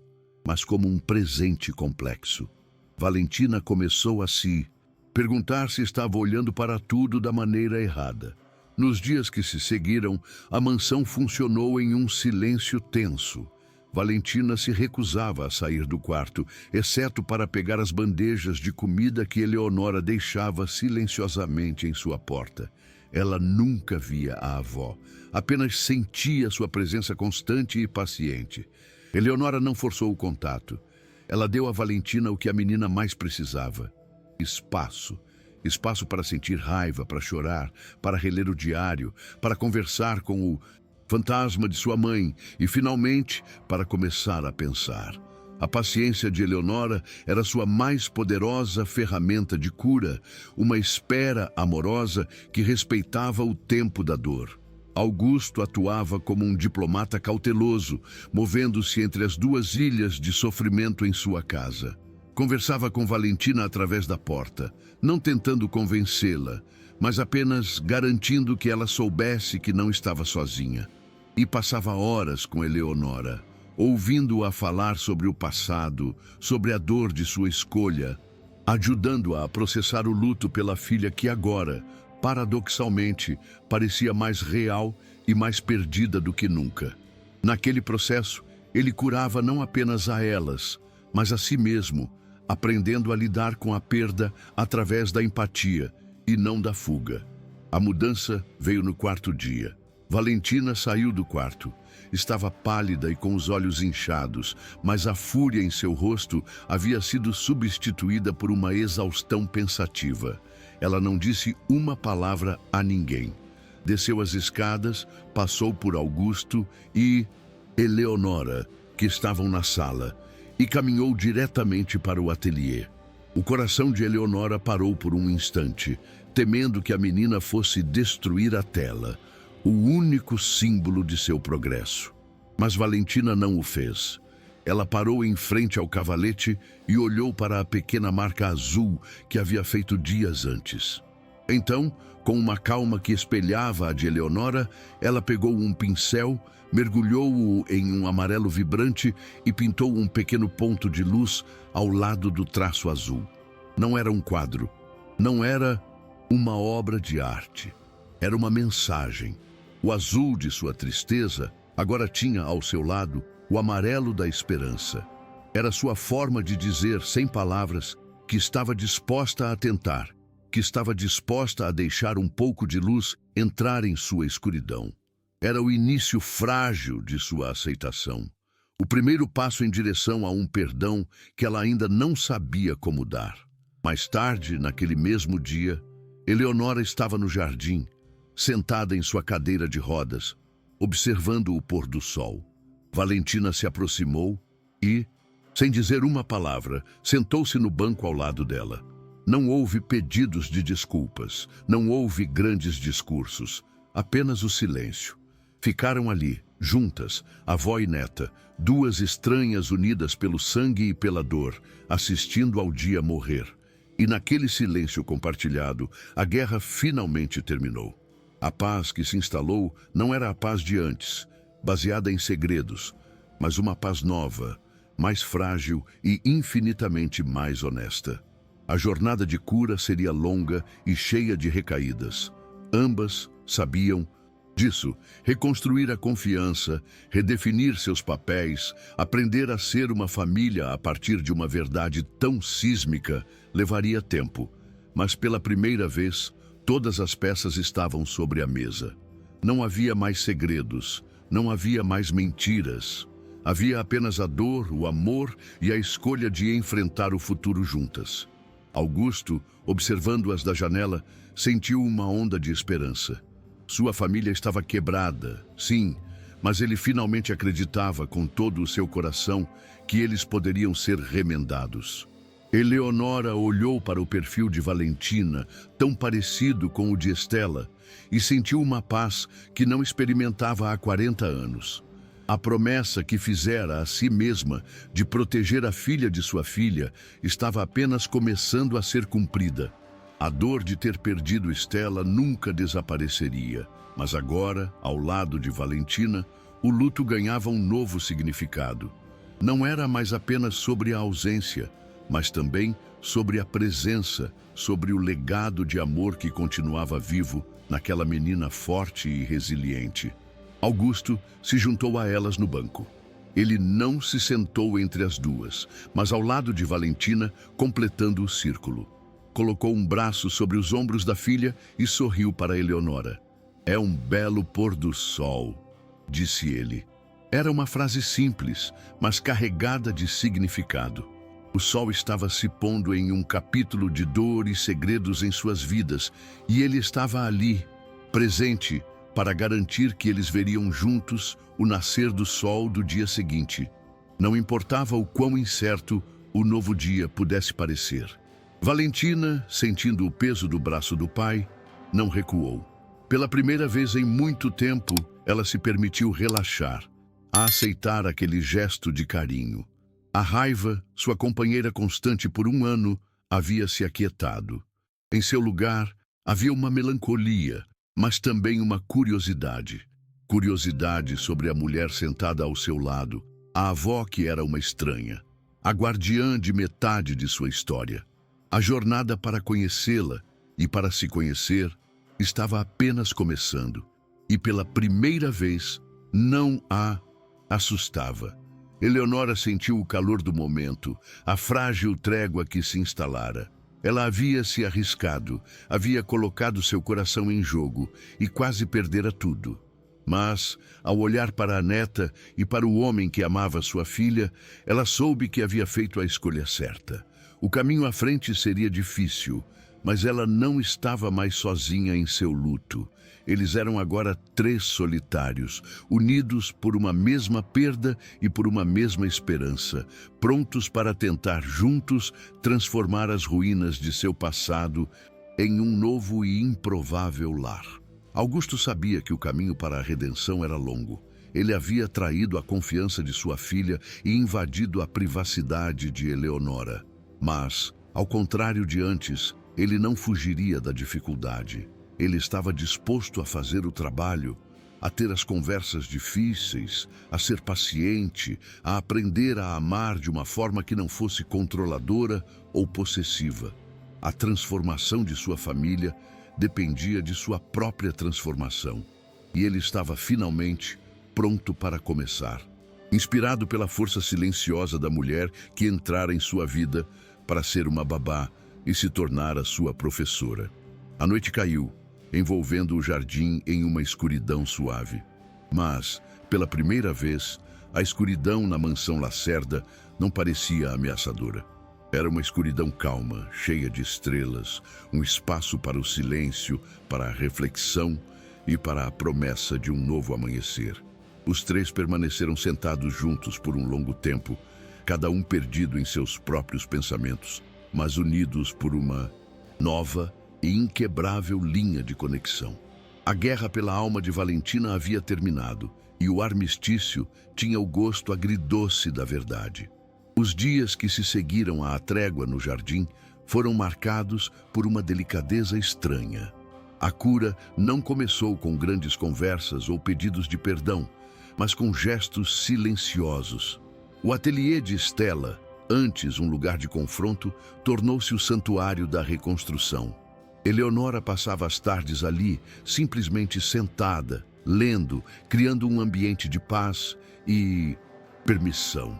mas como um presente complexo. Valentina começou a se perguntar se estava olhando para tudo da maneira errada. Nos dias que se seguiram, a mansão funcionou em um silêncio tenso. Valentina se recusava a sair do quarto, exceto para pegar as bandejas de comida que Eleonora deixava silenciosamente em sua porta. Ela nunca via a avó, apenas sentia sua presença constante e paciente. Eleonora não forçou o contato. Ela deu a Valentina o que a menina mais precisava: espaço. Espaço para sentir raiva, para chorar, para reler o diário, para conversar com o fantasma de sua mãe e, finalmente, para começar a pensar. A paciência de Eleonora era sua mais poderosa ferramenta de cura, uma espera amorosa que respeitava o tempo da dor. Augusto atuava como um diplomata cauteloso, movendo-se entre as duas ilhas de sofrimento em sua casa. Conversava com Valentina através da porta, não tentando convencê-la, mas apenas garantindo que ela soubesse que não estava sozinha. E passava horas com Eleonora, ouvindo-a falar sobre o passado, sobre a dor de sua escolha, ajudando-a a processar o luto pela filha que agora, paradoxalmente, parecia mais real e mais perdida do que nunca. Naquele processo, ele curava não apenas a elas, mas a si mesmo, aprendendo a lidar com a perda através da empatia e não da fuga. A mudança veio no quarto dia. Valentina saiu do quarto. Estava pálida e com os olhos inchados, mas a fúria em seu rosto havia sido substituída por uma exaustão pensativa. Ela não disse uma palavra a ninguém. Desceu as escadas, passou por Augusto e Eleonora, que estavam na sala, e caminhou diretamente para o ateliê. O coração de Eleonora parou por um instante, temendo que a menina fosse destruir a tela, o único símbolo de seu progresso. Mas Valentina não o fez. Ela parou em frente ao cavalete e olhou para a pequena marca azul que havia feito dias antes. Então, com uma calma que espelhava a de Eleonora, ela pegou um pincel, mergulhou-o em um amarelo vibrante e pintou um pequeno ponto de luz ao lado do traço azul. Não era um quadro, não era uma obra de arte. Era uma mensagem. O azul de sua tristeza agora tinha ao seu lado o amarelo da esperança. Era sua forma de dizer, sem palavras, que estava disposta a tentar, que estava disposta a deixar um pouco de luz entrar em sua escuridão. Era o início frágil de sua aceitação, o primeiro passo em direção a um perdão que ela ainda não sabia como dar. Mais tarde, naquele mesmo dia, Eleonora estava no jardim, sentada em sua cadeira de rodas, observando o pôr do sol. Valentina se aproximou e, sem dizer uma palavra, sentou-se no banco ao lado dela. Não houve pedidos de desculpas, não houve grandes discursos, apenas o silêncio. Ficaram ali, juntas, avó e neta, duas estranhas unidas pelo sangue e pela dor, assistindo ao dia morrer. E naquele silêncio compartilhado, a guerra finalmente terminou. A paz que se instalou não era a paz de antes, baseada em segredos, mas uma paz nova, mais frágil e infinitamente mais honesta. A jornada de cura seria longa e cheia de recaídas. Ambas sabiam disso, reconstruir a confiança, redefinir seus papéis, aprender a ser uma família a partir de uma verdade tão sísmica, levaria tempo. Mas pela primeira vez, todas as peças estavam sobre a mesa. Não havia mais segredos, não havia mais mentiras. Havia apenas a dor, o amor e a escolha de enfrentar o futuro juntas. Augusto, observando-as da janela, sentiu uma onda de esperança. Sua família estava quebrada, sim, mas ele finalmente acreditava com todo o seu coração que eles poderiam ser remendados. Eleonora olhou para o perfil de Valentina, tão parecido com o de Estela, e sentiu uma paz que não experimentava há 40 anos. A promessa que fizera a si mesma de proteger a filha de sua filha estava apenas começando a ser cumprida. A dor de ter perdido Estela nunca desapareceria, mas agora, ao lado de Valentina, o luto ganhava um novo significado. Não era mais apenas sobre a ausência, mas também sobre a presença, sobre o legado de amor que continuava vivo naquela menina forte e resiliente. Augusto se juntou a elas no banco. Ele não se sentou entre as duas, mas ao lado de Valentina, completando o círculo. Colocou um braço sobre os ombros da filha e sorriu para Eleonora. "É um belo pôr do sol", disse ele. Era uma frase simples, mas carregada de significado. O sol estava se pondo em um capítulo de dor e segredos em suas vidas, e ele estava ali, presente, para garantir que eles veriam juntos o nascer do sol do dia seguinte. Não importava o quão incerto o novo dia pudesse parecer. Valentina, sentindo o peso do braço do pai, não recuou. Pela primeira vez em muito tempo, ela se permitiu relaxar, a aceitar aquele gesto de carinho. A raiva, sua companheira constante por um ano, havia se aquietado. Em seu lugar, havia uma melancolia, mas também uma curiosidade. Curiosidade sobre a mulher sentada ao seu lado, a avó que era uma estranha, a guardiã de metade de sua história. A jornada para conhecê-la e para se conhecer estava apenas começando, e pela primeira vez não a assustava. Eleonora sentiu o calor do momento, a frágil trégua que se instalara. Ela havia se arriscado, havia colocado seu coração em jogo e quase perdera tudo. Mas, ao olhar para a neta e para o homem que amava sua filha, ela soube que havia feito a escolha certa. O caminho à frente seria difícil, mas ela não estava mais sozinha em seu luto. Eles eram agora 3 solitários, unidos por uma mesma perda e por uma mesma esperança, prontos para tentar juntos transformar as ruínas de seu passado em um novo e improvável lar. Augusto sabia que o caminho para a redenção era longo. Ele havia traído a confiança de sua filha e invadido a privacidade de Eleonora. Mas, ao contrário de antes, ele não fugiria da dificuldade. Ele estava disposto a fazer o trabalho, a ter as conversas difíceis, a ser paciente, a aprender a amar de uma forma que não fosse controladora ou possessiva. A transformação de sua família dependia de sua própria transformação, e ele estava finalmente pronto para começar. Inspirado pela força silenciosa da mulher que entrara em sua vida para ser uma babá e se tornar a sua professora. A noite caiu, envolvendo o jardim em uma escuridão suave. Mas, pela primeira vez, a escuridão na mansão Lacerda não parecia ameaçadora. Era uma escuridão calma, cheia de estrelas, um espaço para o silêncio, para a reflexão e para a promessa de um novo amanhecer. Os três permaneceram sentados juntos por um longo tempo, cada um perdido em seus próprios pensamentos, mas unidos por uma nova e inquebrável linha de conexão. A guerra pela alma de Valentina havia terminado, e o armistício tinha o gosto agridoce da verdade. Os dias que se seguiram à trégua no jardim foram marcados por uma delicadeza estranha. A cura não começou com grandes conversas ou pedidos de perdão, mas com gestos silenciosos. O ateliê de Stella, antes um lugar de confronto, tornou-se o santuário da reconstrução. Eleonora passava as tardes ali, simplesmente sentada, lendo, criando um ambiente de paz e permissão.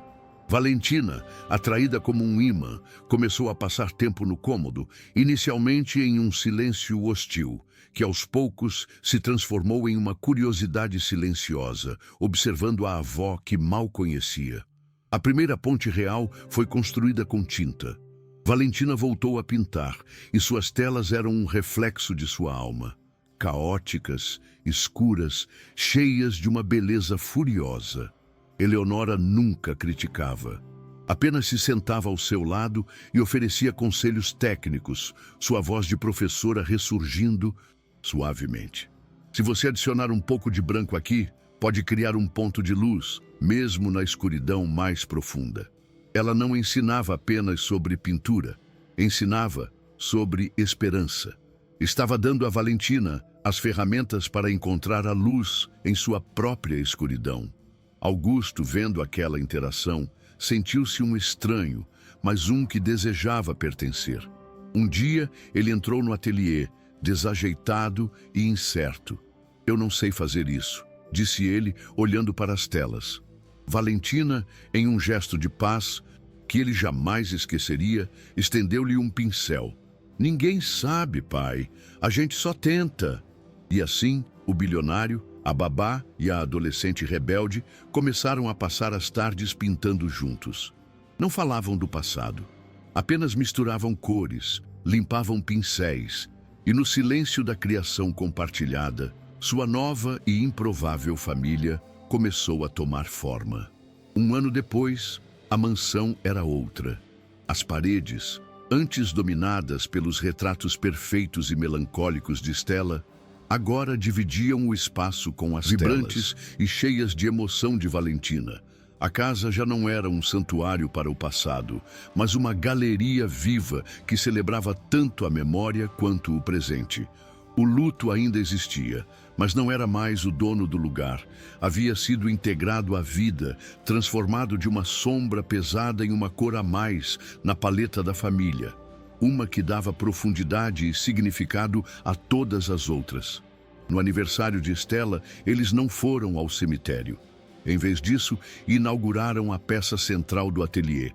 Valentina, atraída como um imã, começou a passar tempo no cômodo, inicialmente em um silêncio hostil, que aos poucos se transformou em uma curiosidade silenciosa, observando a avó que mal conhecia. A primeira ponte real foi construída com tinta. Valentina voltou a pintar, e suas telas eram um reflexo de sua alma. Caóticas, escuras, cheias de uma beleza furiosa. Eleonora nunca criticava. Apenas se sentava ao seu lado e oferecia conselhos técnicos, sua voz de professora ressurgindo suavemente. Se você adicionar um pouco de branco aqui, pode criar um ponto de luz, mesmo na escuridão mais profunda. Ela não ensinava apenas sobre pintura, ensinava sobre esperança. Estava dando a Valentina as ferramentas para encontrar a luz em sua própria escuridão. Augusto, vendo aquela interação, sentiu-se um estranho, mas um que desejava pertencer. Um dia, ele entrou no ateliê, desajeitado e incerto. "Eu não sei fazer isso", disse ele, olhando para as telas. Valentina, em um gesto de paz, que ele jamais esqueceria, estendeu-lhe um pincel. "Ninguém sabe, pai. A gente só tenta." E assim, o bilionário, a babá e a adolescente rebelde começaram a passar as tardes pintando juntos. Não falavam do passado. Apenas misturavam cores, limpavam pincéis, e no silêncio da criação compartilhada, sua nova e improvável família começou a tomar forma. Um ano depois, a mansão era outra. As paredes, antes dominadas pelos retratos perfeitos e melancólicos de Stella, agora dividiam o espaço com as vibrantes e cheias de emoção de Valentina. A casa já não era um santuário para o passado, mas uma galeria viva que celebrava tanto a memória quanto o presente. O luto ainda existia, mas não era mais o dono do lugar. Havia sido integrado à vida, transformado de uma sombra pesada em uma cor a mais na paleta da família. Uma que dava profundidade e significado a todas as outras. No aniversário de Stella, eles não foram ao cemitério. Em vez disso, inauguraram a peça central do ateliê,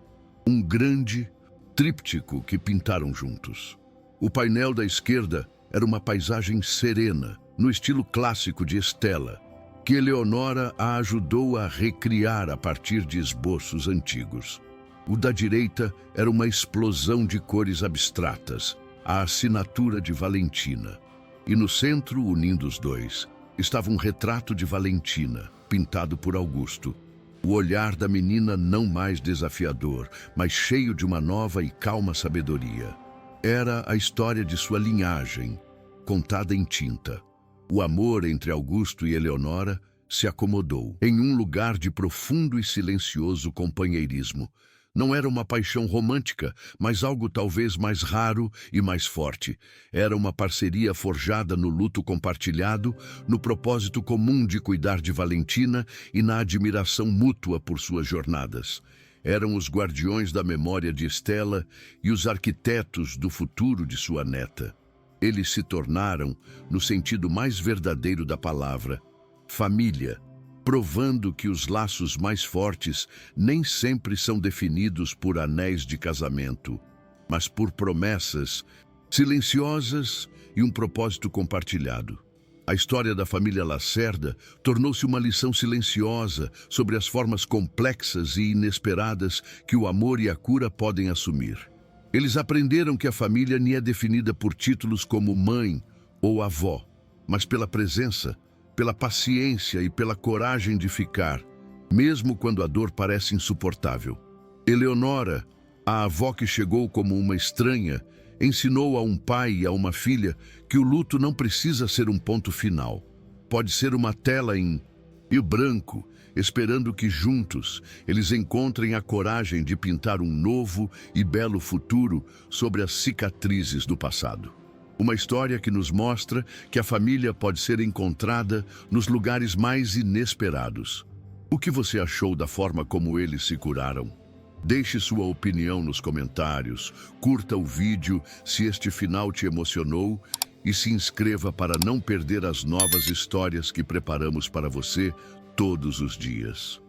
um grande tríptico que pintaram juntos. O painel da esquerda era uma paisagem serena, no estilo clássico de Stella, que Eleonora a ajudou a recriar a partir de esboços antigos. O da direita era uma explosão de cores abstratas, a assinatura de Valentina. E no centro, unindo os dois, estava um retrato de Valentina, pintado por Augusto. O olhar da menina não mais desafiador, mas cheio de uma nova e calma sabedoria. Era a história de sua linhagem, contada em tinta. O amor entre Augusto e Eleonora se acomodou em um lugar de profundo e silencioso companheirismo. Não era uma paixão romântica, mas algo talvez mais raro e mais forte. Era uma parceria forjada no luto compartilhado, no propósito comum de cuidar de Valentina e na admiração mútua por suas jornadas. Eram os guardiões da memória de Stella e os arquitetos do futuro de sua neta. Eles se tornaram, no sentido mais verdadeiro da palavra, família, provando que os laços mais fortes nem sempre são definidos por anéis de casamento, mas por promessas silenciosas e um propósito compartilhado. A história da família Lacerda tornou-se uma lição silenciosa sobre as formas complexas e inesperadas que o amor e a cura podem assumir. Eles aprenderam que a família nem é definida por títulos como mãe ou avó, mas pela presença, pela paciência e pela coragem de ficar, mesmo quando a dor parece insuportável. Eleonora, a avó que chegou como uma estranha, ensinou a um pai e a uma filha que o luto não precisa ser um ponto final. Pode ser uma tela em branco, esperando que juntos eles encontrem a coragem de pintar um novo e belo futuro sobre as cicatrizes do passado. Uma história que nos mostra que a família pode ser encontrada nos lugares mais inesperados. O que você achou da forma como eles se curaram? Deixe sua opinião nos comentários, curta o vídeo se este final te emocionou e se inscreva para não perder as novas histórias que preparamos para você todos os dias.